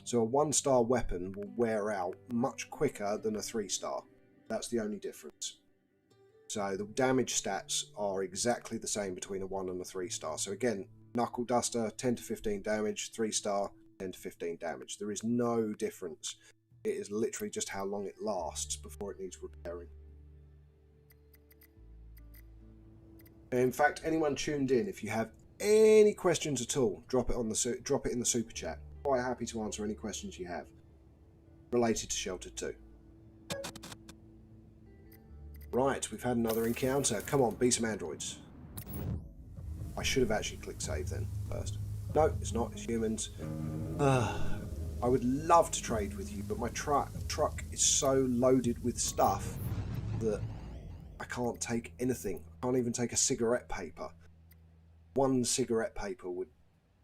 So a 1-star weapon will wear out much quicker than a 3-star. That's the only difference. So the damage stats are exactly the same between a 1 and a 3-star. So again, knuckle duster, 10 to 15 damage, 3-star, 10 to 15 damage. There is no difference. It is literally just how long it lasts before it needs repairing. In fact, anyone tuned in, if you have any questions at all, drop it in the super chat. Quite happy to answer any questions you have related to Shelter 2. Right, we've had another encounter. Come on, be some androids. I should have actually clicked save then first. No, it's not. It's humans. I would love to trade with you, but my truck is so loaded with stuff that I can't take anything. I can't even take a cigarette paper. 1 cigarette paper would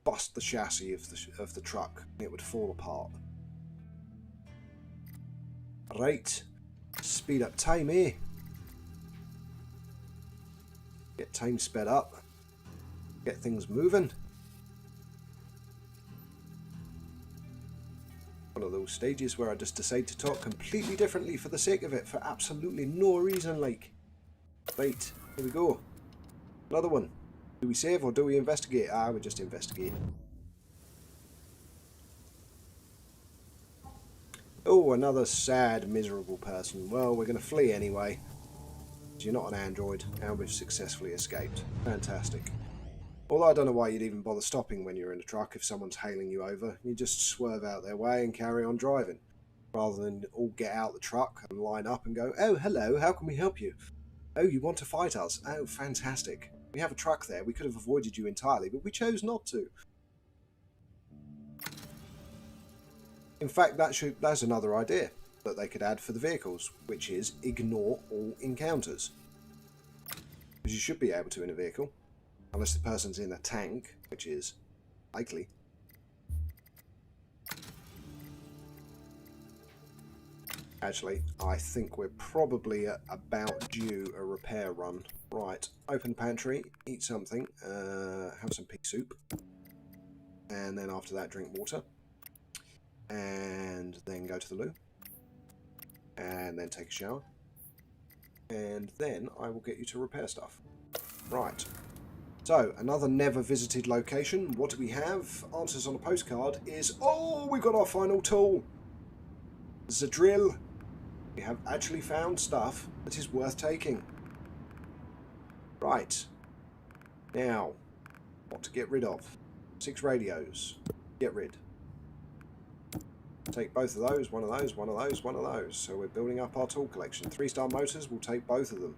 bust the chassis of the truck and it would fall apart. Right, speed up time here. Get time sped up. Get things moving. One of those stages where I just decide to talk completely differently for the sake of it, for absolutely no reason, like. Right, here we go. Another one. Do we save or do we investigate? We just investigate. Oh, another sad, miserable person. Well, we're going to flee anyway. You're not an android, and we've successfully escaped. Fantastic. Although I don't know why you'd even bother stopping when you're in a truck if someone's hailing you over. You just swerve out their way and carry on driving, rather than all get out the truck and line up and go, "Oh, hello, how can we help you? Oh, you want to fight us? Oh, fantastic. We have a truck there. We could have avoided you entirely, but we chose not to." In fact, that's another idea that they could add for the vehicles, which is ignore all encounters. Because you should be able to in a vehicle, unless the person's in a tank, which is likely. Actually, I think we're probably about due a repair run. Right, open the pantry, eat something, have some pea soup, and then after that drink water, and then go to the loo, and then take a shower, and then I will get you to repair stuff. Right, so another never visited location. What do we have? Answers on a postcard is, oh, we've got our final tool. There's a drill. We have actually found stuff that is worth taking. Right. Now, what to get rid of? 6 radios. Get rid. Take both of those, one of those, one of those, one of those. So we're building up our tool collection. 3-star motors, we'll take both of them.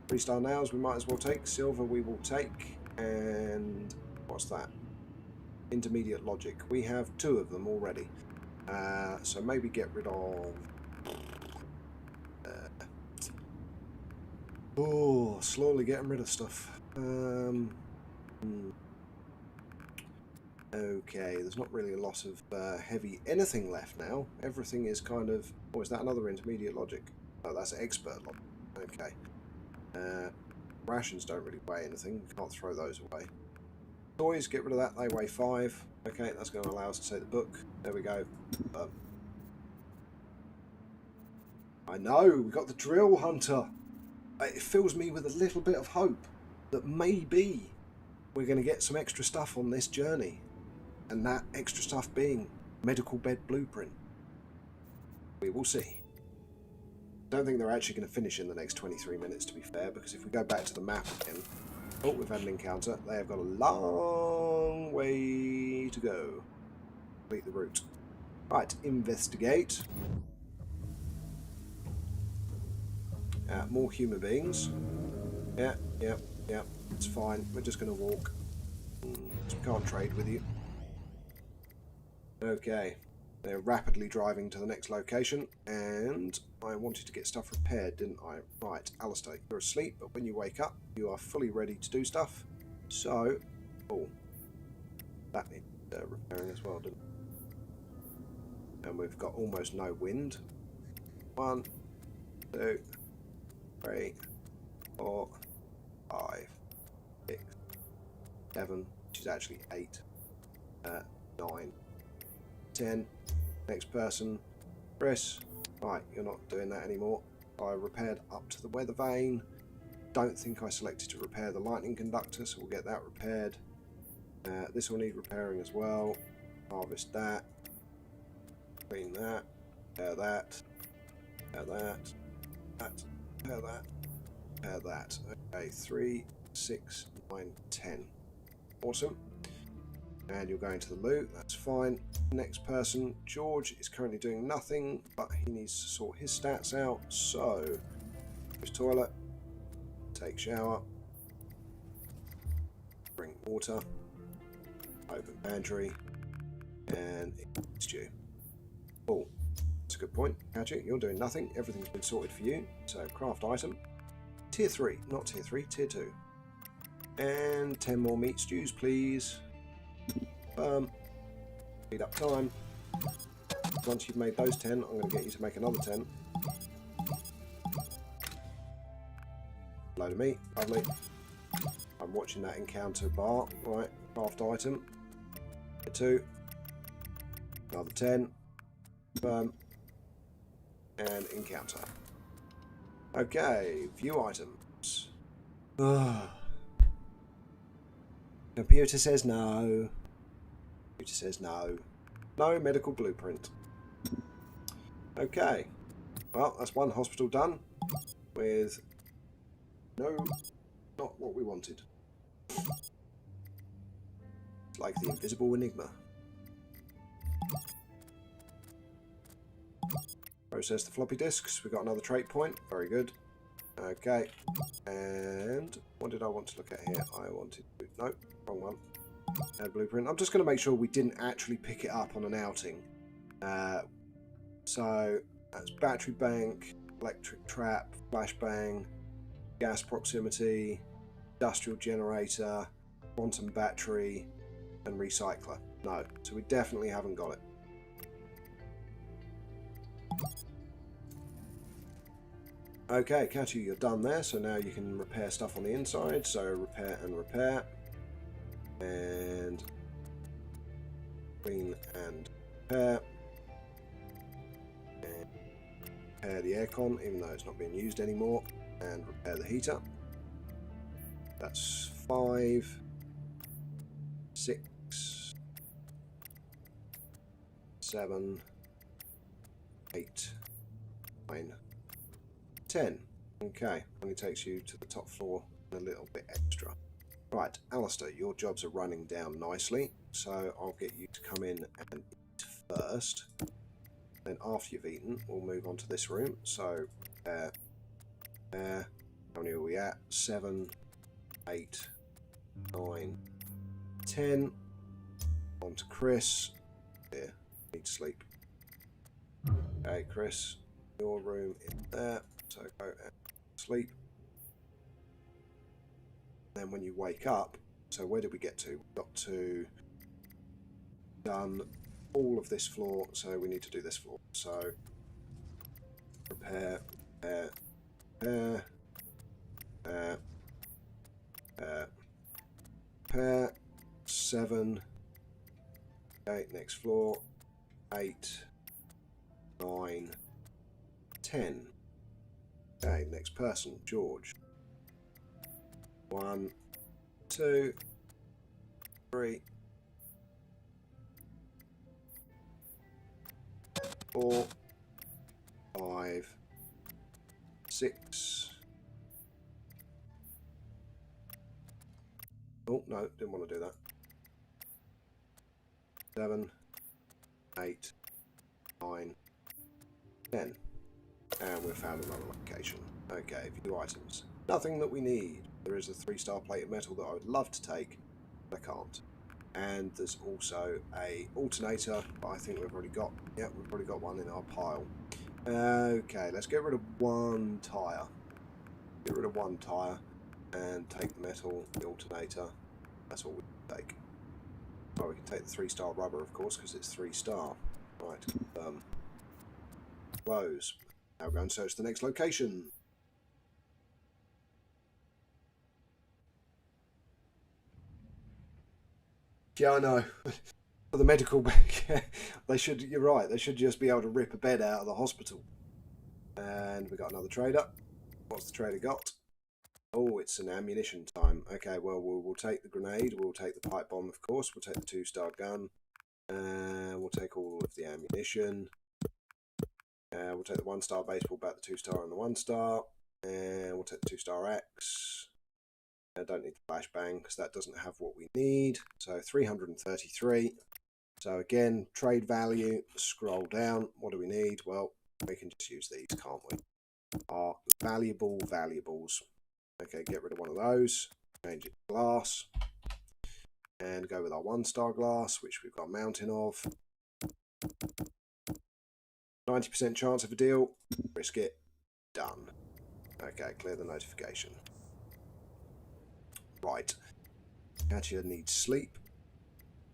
3-star nails we might as well take. Silver we will take. And what's that? Intermediate logic. We have 2 of them already. So maybe get rid of... oh, slowly getting rid of stuff. Okay, there's not really a lot of heavy anything left now. Everything is kind of... oh, is that another intermediate logic? Oh, that's expert logic. Okay. Rations don't really weigh anything. You can't throw those away. Toys, get rid of that. They weigh 5. Okay, that's going to allow us to take the book. There we go. I know, we got the drill hunter. It fills me with a little bit of hope that maybe we're going to get some extra stuff on this journey. And that extra stuff being medical bed blueprint. We will see. Don't think they're actually going to finish in the next 23 minutes, to be fair, because if we go back to the map again... oh, we've had an encounter. They have got a long way to go. Complete the route. Right, investigate. More human beings. Yeah, it's fine. We're just going to walk. Can't trade with you. Okay. They're rapidly driving to the next location, and I wanted to get stuff repaired, didn't I? Right, Alistair, you're asleep, but when you wake up, you are fully ready to do stuff. So, oh, that needs repairing as well, didn't it? And we've got almost no wind. 1, 2, 3, 4, 5, 6, 7, which is actually 8, 9, 10. Next person, Chris. Right, you're not doing that anymore. I repaired up to the weather vane. Don't think I selected to repair the lightning conductor, so we'll get that repaired. This will need repairing as well. Harvest that. Clean that. Repair that. Repair that. That. Repair that. Repair that. Okay, 3, 6, 9, 10. Awesome. And you're going to the loo, that's fine. Next person, George, is currently doing nothing, but he needs to sort his stats out. So, use toilet, take shower, bring water, open pantry, and it's due. Oh, that's a good point. Catchy, you're doing nothing. Everything's been sorted for you. So, craft item. Tier 3, not tier 3, tier 2. And 10 more meat stews, please. Speed up time. Once you've made those 10, I'm going to get you to make another 10. Load of meat, lovely. I'm watching that encounter bar. Right, craft item. 2. Another 10. And encounter. Okay, view items. Computer says no. Computer says no. No medical blueprint. Okay. Well, that's one hospital done. With no, not what we wanted. It's like the invisible enigma. Process the floppy disks. We got another trait point. Very good. Okay. And what did I want to look at here? I wanted to... nope, wrong one. Add blueprint. I'm just going to make sure we didn't actually pick it up on an outing. So that's battery bank, electric trap, flashbang, gas proximity, industrial generator, quantum battery, and recycler. No, so we definitely haven't got it. Okay, Katy, you're done there, so now you can repair stuff on the inside. So repair and repair. And clean and repair. And repair the aircon, even though it's not being used anymore. And repair the heater. That's 5, 6, 7, 8, 9, 10. Okay, only takes you to the top floor and a little bit extra. Right, Alistair, your jobs are running down nicely, so I'll get you to come in and eat first. Then after you've eaten, we'll move on to this room. So, how many are we at? 7, 8, 9, 10. On to Chris. Here, need to sleep. Okay, Chris, your room is there. So go and sleep. Then when you wake up, so where did we get to? We got to done all of this floor, so we need to do this floor. So repair, repair, repair, 7. Okay, next floor, 8, 9, 10. Okay, next person, George. 1, 2, 3, 4, 5, 6. Oh, no, didn't want to do that. 7, 8, 9, 10. And we've found another location. Okay, view items. Nothing that we need. There is a 3-star plate of metal that I would love to take, but I can't. And there's also a alternator, but I think we've already got. Yeah, we've already got one in our pile. Okay, let's get rid of 1 tyre. Get rid of 1 tyre and take the metal, the alternator. That's all we can take. Oh, we can take the 3-star rubber, of course, because it's 3-star. Right. Close. Now go and search the next location. Yeah, I know. For the medical, they should. You're right. They should just be able to rip a bed out of the hospital. And we got another trader. What's the trader got? Oh, it's an ammunition time. Okay, well, we'll take the grenade. We'll take the pipe bomb, of course. We'll take the 2-star gun. We'll take all of the ammunition. We'll take the 1-star baseball bat, the 2-star and the 1-star. And we'll take the 2-star axe. I don't need the flashbang because that doesn't have what we need. So 333. So again, trade value, scroll down. What do we need? Well, we can just use these, can't we? Our valuable valuables. Okay, get rid of one of those. Change it to glass. And go with our 1-star glass, which we've got a mountain of. 90% chance of a deal. Risk it. Done. Okay, clear the notification. Right. Katia needs sleep.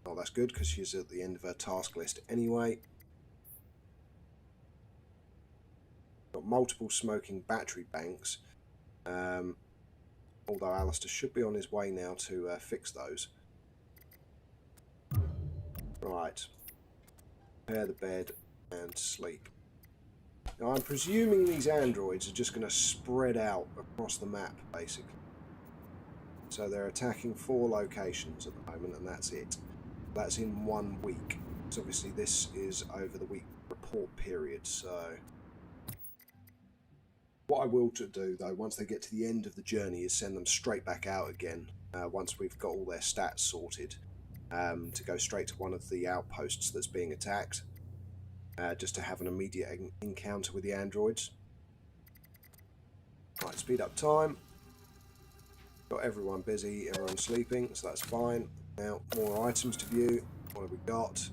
Oh, that's good because she's at the end of her task list anyway. Got multiple smoking battery banks. Although Alistair should be on his way now to fix those. Right. Prepare the bed and sleep. Now I'm presuming these androids are just going to spread out across the map, basically. So they're attacking 4 locations at the moment, and that's it. That's in 1 week. So obviously this is over the week report period, so... What I will do, though, once they get to the end of the journey, is send them straight back out again, once we've got all their stats sorted, to go straight to one of the outposts that's being attacked, just to have an immediate encounter with the androids. Right, speed up time. Got everyone busy, everyone sleeping, so that's fine. Now, more items to view. What have we got?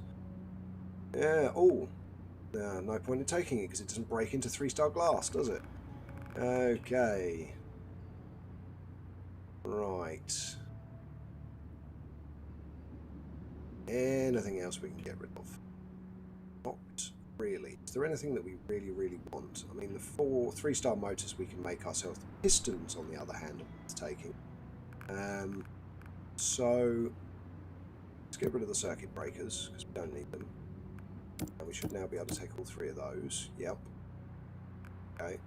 Yeah, oh, no point in taking it because it doesn't break into 3-star glass, does it? Okay. Right. Anything else we can get rid of? Not really. Is there anything that we really, really want? I mean, the 3-star motors we can make ourselves. The pistons, on the other hand, are worth taking. So let's get rid of the circuit breakers because we don't need them. And we should now be able to take all 3 of those. Yep. Okay.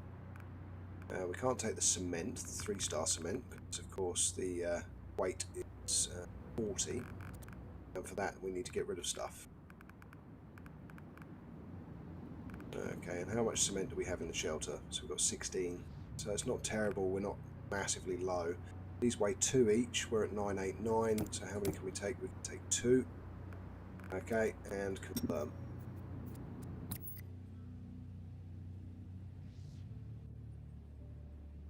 We can't take the cement, the 3-star cement, because of course the weight is 40. And for that we need to get rid of stuff. Okay, and how much cement do we have in the shelter? So we've got 16. So it's not terrible, we're not massively low. These weigh 2 each, we're at 989, so how many can we take? We can take 2. Okay, and confirm.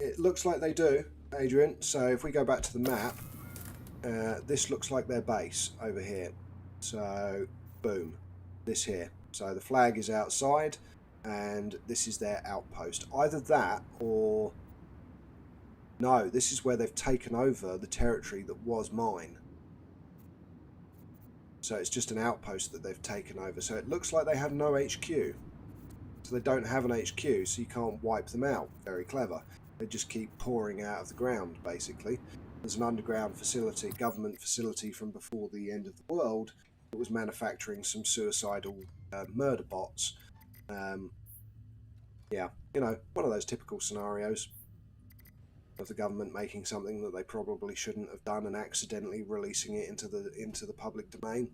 It looks like they do, Adrian, so if we go back to the map, this looks like their base over here. So, boom, this here. So the flag is outside, and this is their outpost. Either that, or... No, this is where they've taken over the territory that was mine. So it's just an outpost that they've taken over. So it looks like they have no HQ. So they don't have an HQ, so you can't wipe them out. Very clever. They just keep pouring out of the ground, basically. There's an underground facility, government facility from before the end of the world that was manufacturing some suicidal murder bots. Yeah, you know, one of those typical scenarios of the government making something that they probably shouldn't have done and accidentally releasing it into the public domain.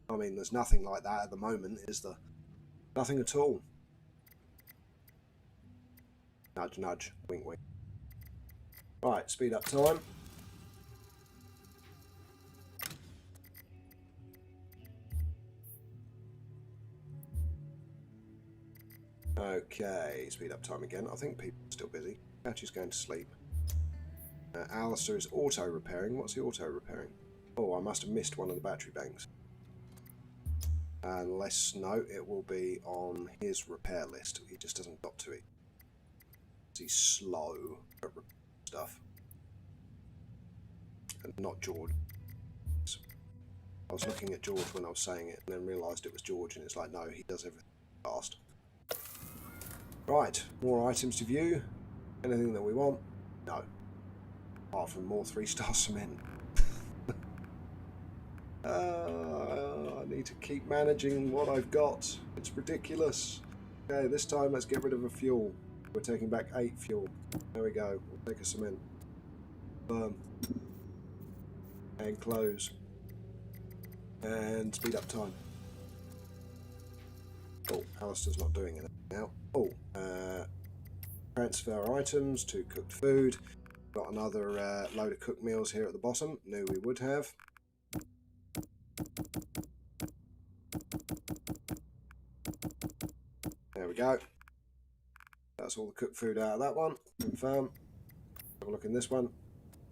I mean, there's nothing like that at the moment, is there? Nothing at all. Nudge, nudge, wink, wink. Right, speed up time. Okay, speed up time again. I think people are still busy. Patchy's going to sleep. Alistair is auto-repairing. What's he auto-repairing? Oh, I must have missed one of the battery banks. Unless, no, it will be on his repair list. He just hasn't got to it. He's slow at stuff. And not George. I was looking at George when I was saying it, and then realised it was George, and it's like, no, he does everything fast. Right, more items to view. Anything that we want? No. Apart from more 3-star cement. I need to keep managing what I've got. It's ridiculous. Okay, this time let's get rid of a fuel. We're taking back 8 fuel. There we go. We'll take a cement. And close. And speed up time. Oh, Alistair's not doing it now. Oh, transfer items to cooked food. Got another load of cooked meals here at the bottom. Knew we would have. There we go. That's all the cooked food out of that one. Confirm. Have a look in this one.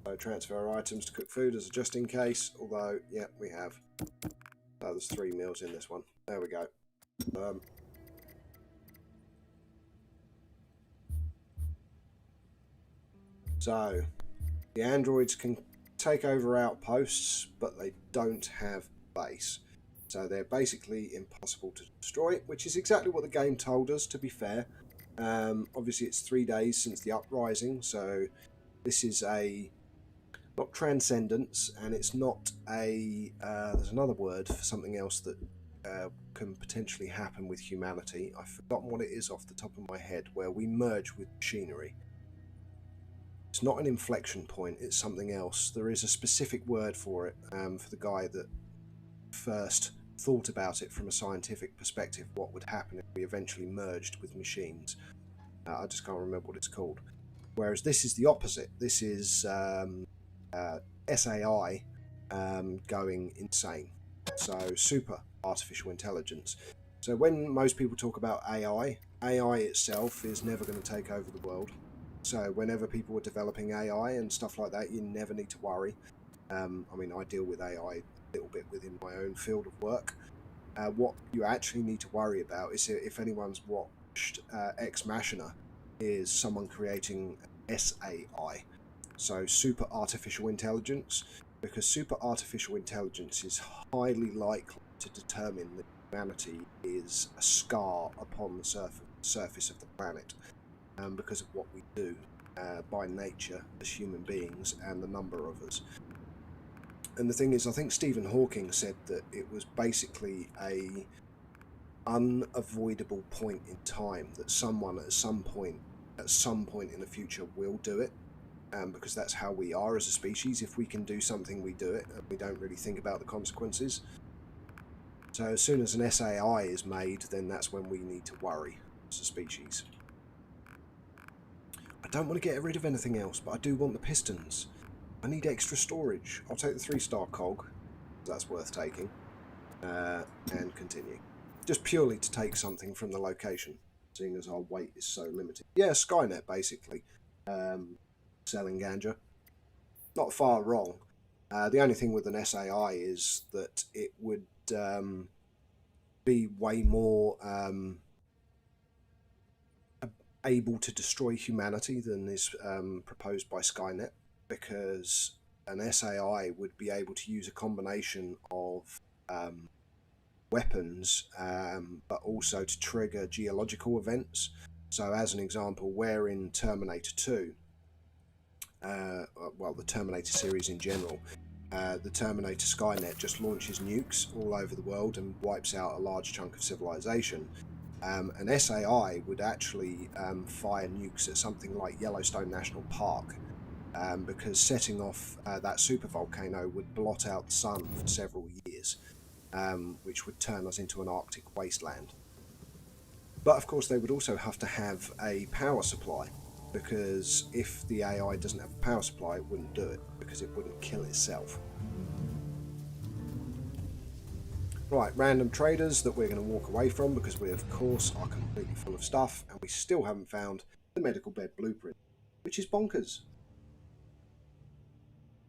So transfer items to cook food as a just in case. Although, yeah, we have. Oh, there's 3 meals in this one. There we go. So, the androids can take over outposts, but they don't have base. So they're basically impossible to destroy, which is exactly what the game told us, to be fair. Obviously, it's 3 days since the uprising, so this is a... not transcendence, and it's not a... there's another word for something else that can potentially happen with humanity. I've forgotten what it is off the top of my head, where we merge with machinery. It's not an inflection point, it's something else. There is a specific word for it, for the guy that first thought about it from a scientific perspective, what would happen if we eventually merged with machines. I just can't remember what it's called. Whereas this is the opposite. This is SAI going insane. So super artificial intelligence. So when most people talk about AI, AI itself is never going to take over the world. So whenever people are developing AI and stuff like that, you never need to worry. I mean, I deal with AI a little bit within my own field of work. What you actually need to worry about is if anyone's watched Ex Machina, is someone creating SAI, so super artificial intelligence, because super artificial intelligence is highly likely to determine that humanity is a scar upon the surface of the planet, because of what we do by nature as human beings and the number of us. And the thing is, I think Stephen Hawking said that it was basically a unavoidable point in time that someone at some point in the future will do it, because that's how we are as a species. If we can do something, we do it, and we don't really think about the consequences. So as soon as an SAI is made, then that's when we need to worry as a species. I don't want to get rid of anything else, but I do want the pistons. I need extra storage. I'll take the 3-star cog, that's worth taking, and continue. Just purely to take something from the location, seeing as our weight is so limited. Yeah, Skynet, basically. Selling ganja. Not far wrong. The only thing with an SAI is that it would be way more able to destroy humanity than is proposed by Skynet, because an SAI would be able to use a combination of weapons, but also to trigger geological events. So as an example, where in Terminator 2, well, the Terminator series in general, the Terminator Skynet just launches nukes all over the world and wipes out a large chunk of civilization. An SAI would actually fire nukes at something like Yellowstone National Park, because setting off that supervolcano would blot out the sun for several years, which would turn us into an Arctic wasteland. But of course, they would also have to have a power supply, because if the AI doesn't have a power supply, it wouldn't do it, because it wouldn't kill itself. Right, random traders that we're going to walk away from, because we of course are completely full of stuff, and we still haven't found the medical bed blueprint, which is bonkers.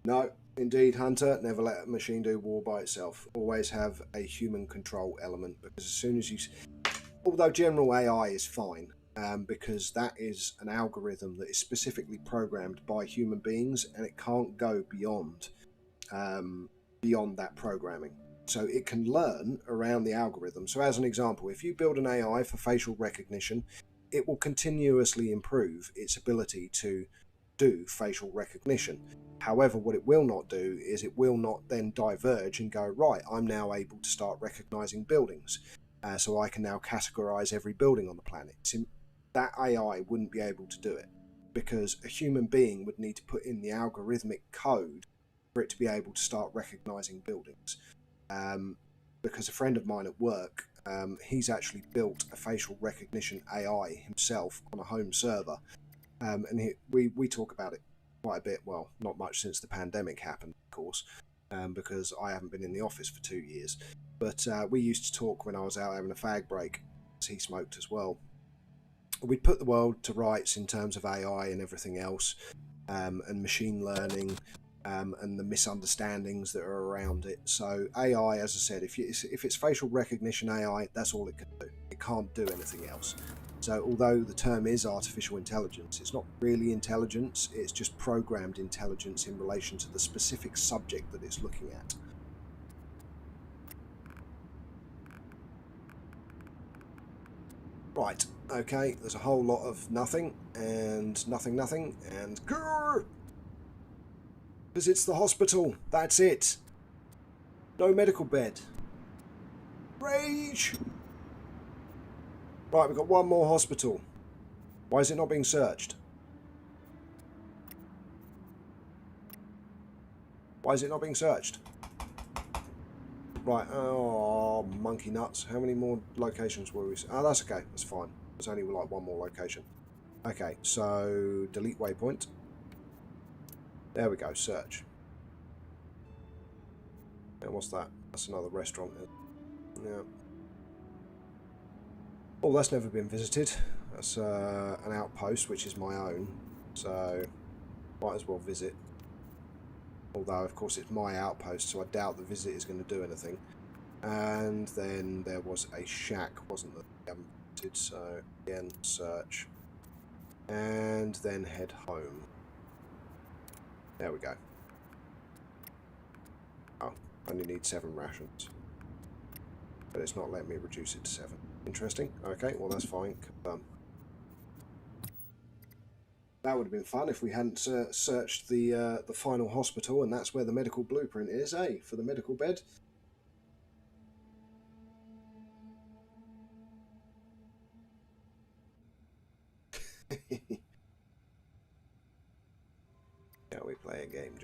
No, indeed, Hunter, never let a machine do war by itself. Always have a human control element, because as soon as you... Although general AI is fine, because that is an algorithm that is specifically programmed by human beings, and it can't go beyond that programming. So it can learn around the algorithm. So as an example, if you build an AI for facial recognition, it will continuously improve its ability to do facial recognition. However, what it will not do is it will not then diverge and go, right, I'm now able to start recognizing buildings. So I can now categorize every building on the planet. That AI wouldn't be able to do it, because a human being would need to put in the algorithmic code for it to be able to start recognizing buildings. Because a friend of mine at work, he's actually built a facial recognition AI himself on a home server, and we talk about it quite a bit. Well, not much since the pandemic happened, of course, because I haven't been in the office for 2 years. But we used to talk when I was out having a fag break, as he smoked as well. We'd put the world to rights in terms of AI and everything else, and machine learning, and the misunderstandings that are around it. So AI, as I said, if it's facial recognition AI, that's all it can do. It can't do anything else. So although the term is artificial intelligence, it's not really intelligence, it's just programmed intelligence in relation to the specific subject that it's looking at. Right, okay, there's a whole lot of nothing, and nothing, and grrr! Because it's the hospital, that's it. No medical bed. Rage! Right, we've got one more hospital. Why is it not being searched? Why is it not being searched? Right, oh, monkey nuts. How many more locations were we... Oh, that's okay, that's fine. There's only like one more location. Okay, so delete waypoint. There we go, search. And what's that? That's another restaurant. Yeah. Oh, that's never been visited. That's an outpost, which is my own. So, might as well visit. Although, of course, it's my outpost, so I doubt the visit is going to do anything. And then there was a shack, wasn't there? We haven't did so. Again, search. And then head home. There we go. Oh, only need 7 rations. But it's not letting me reduce it to 7. Interesting. Okay, well that's fine. That would have been fun if we hadn't searched the final hospital, and that's where the medical blueprint is, eh? For the medical bed. Yeah, we play a game.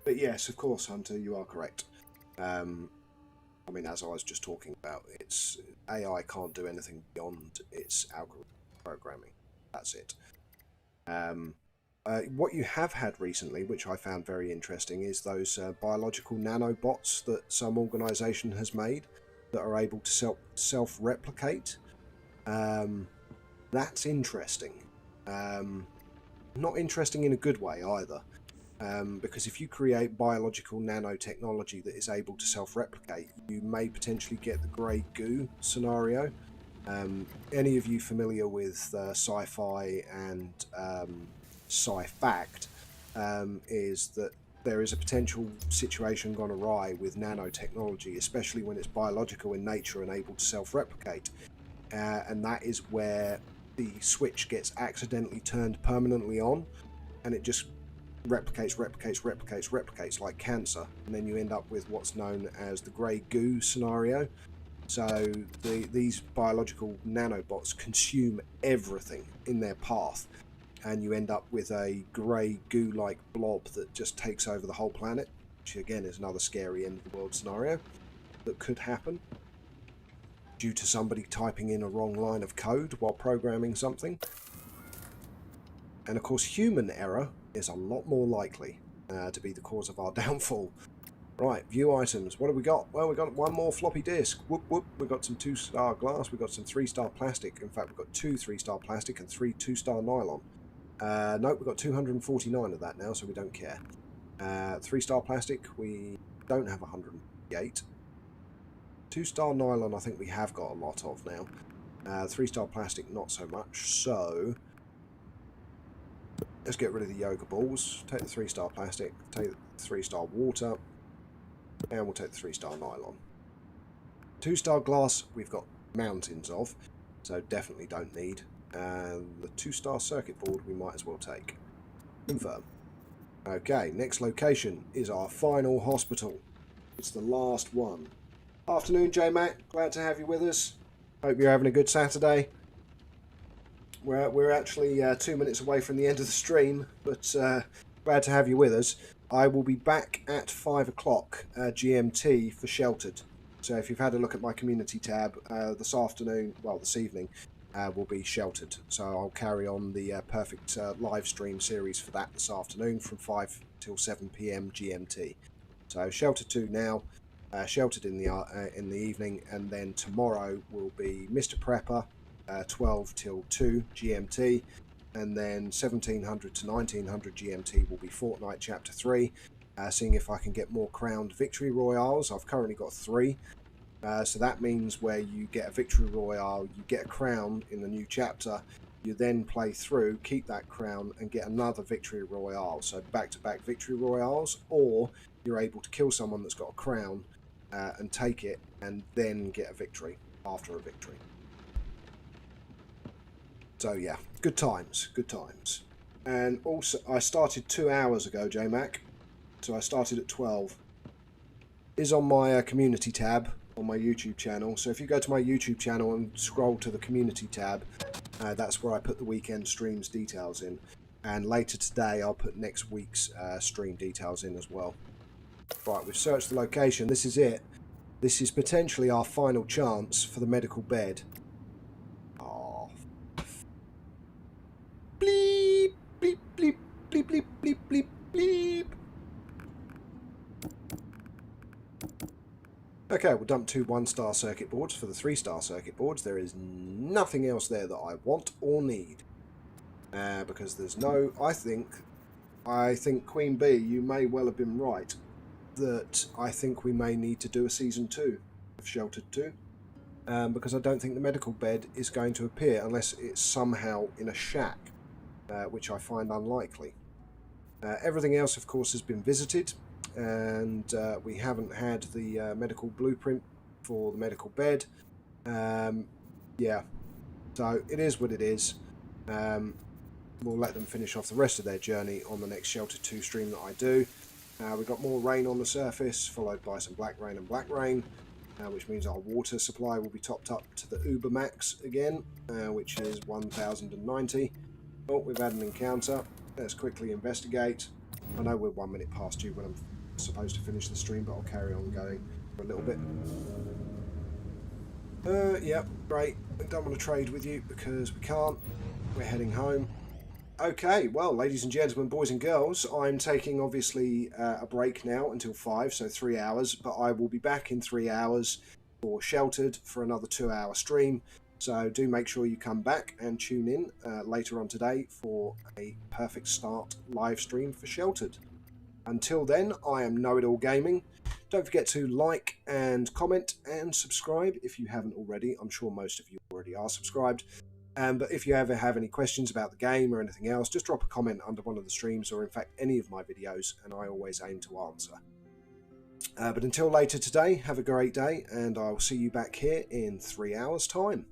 But yes, of course, Hunter, you are correct. I mean, as I was just talking about, it's AI can't do anything beyond its algorithm programming. That's it. What you have had recently, which I found very interesting, is those biological nanobots that some organisation has made that are able to self-replicate. That's interesting. Not interesting in a good way either. Because if you create biological nanotechnology that is able to self-replicate, you may potentially get the grey goo scenario. Any of you familiar with sci-fi and sci-fact is that there is a potential situation gone awry with nanotechnology, especially when it's biological in nature and able to self-replicate. And that is where the switch gets accidentally turned permanently on, and it just replicates like cancer, and then you end up with what's known as the grey goo scenario. So these biological nanobots consume everything in their path, and you end up with a grey goo-like blob that just takes over the whole planet, which again is another scary end of the world scenario that could happen due to somebody typing in a wrong line of code while programming something. And of course, human error is a lot more likely to be the cause of our downfall. Right, view items. What have we got? Well, we got 1 more floppy disk. Whoop, whoop. We've got some 2-star glass. We've got some 3-star plastic. In fact, we've got 2 3-star plastic and 3 2-star nylon. Nope, we've got 249 of that now, so we don't care. 3-star plastic, we don't have 158. 2-star nylon, I think we have got a lot of now. 3-star plastic, not so much. So let's get rid of the yoga balls. Take the 3-star plastic. Take the 3-star water. And we'll take the 3-star nylon. 2-star glass, we've got mountains of, so definitely don't need. And the 2-star circuit board, we might as well take. Confirm. Okay, next location is our final hospital. It's the last one. Afternoon, J-Mac. Glad to have you with us. Hope you're having a good Saturday. We're actually 2 minutes away from the end of the stream, but glad to have you with us. I will be back at 5 o'clock GMT for Sheltered. So if you've had a look at my community tab this evening, will be Sheltered. So I'll carry on the perfect live stream series for that this afternoon from 5 till 7 PM GMT. So Sheltered 2 now, Sheltered in the evening, and then tomorrow will be Mr. Prepper, 12 till 2 GMT. And then 1700 to 1900 GMT will be Fortnite Chapter 3, seeing if I can get more crowned Victory Royales. I've currently got 3, so that means where you get a Victory Royale, you get a crown in the new chapter, you then play through, keep that crown, and get another Victory Royale. So back-to-back Victory Royales, or you're able to kill someone that's got a crown and take it, and then get a victory after a victory. So yeah, good times, good times. And also, I started 2 hours ago, J-Mac. So I started at 12. Is on my community tab on my YouTube channel. So if you go to my YouTube channel and scroll to the community tab, that's where I put the weekend streams details in. And later today, I'll put next week's stream details in as well. Right, we've searched the location. This is it. This is potentially our final chance for the medical bed. Bleep, bleep, bleep, bleep, bleep, bleep, bleep, bleep. Okay, we'll dump 2 1-star circuit boards for the 3-star circuit boards. There is nothing else there that I want or need. Because there's no... I think I think Queen Bee, you may well have been right that I think we may need to do a season 2 of Sheltered 2. Because I don't think the medical bed is going to appear unless it's somehow in a shack, which I find unlikely. Everything else, of course, has been visited, and we haven't had the medical blueprint for the medical bed. Yeah, so it is what it is. We'll let them finish off the rest of their journey on the next Shelter 2 stream that I do. We've got more rain on the surface, followed by some black rain and black rain, which means our water supply will be topped up to the Uber Max again, which is 1090. Oh, we've had an encounter. Let's quickly investigate. I know we're 1 minute past due when I'm supposed to finish the stream, but I'll carry on going for a little bit. Yeah, great. I don't want to trade with you because we can't. We're heading home. Okay, well, ladies and gentlemen, boys and girls, I'm taking obviously a break now until 5, so 3 hours, but I will be back in 3 hours for Sheltered for another 2-hour stream. So do make sure you come back and tune in later on today for a perfect start live stream for Sheltered. Until then, I am Know It All Gaming. Don't forget to like and comment and subscribe if you haven't already. I'm sure most of you already are subscribed. But if you ever have any questions about the game or anything else, just drop a comment under one of the streams or in fact any of my videos, and I always aim to answer. But until later today, have a great day, and I'll see you back here in 3 hours' time.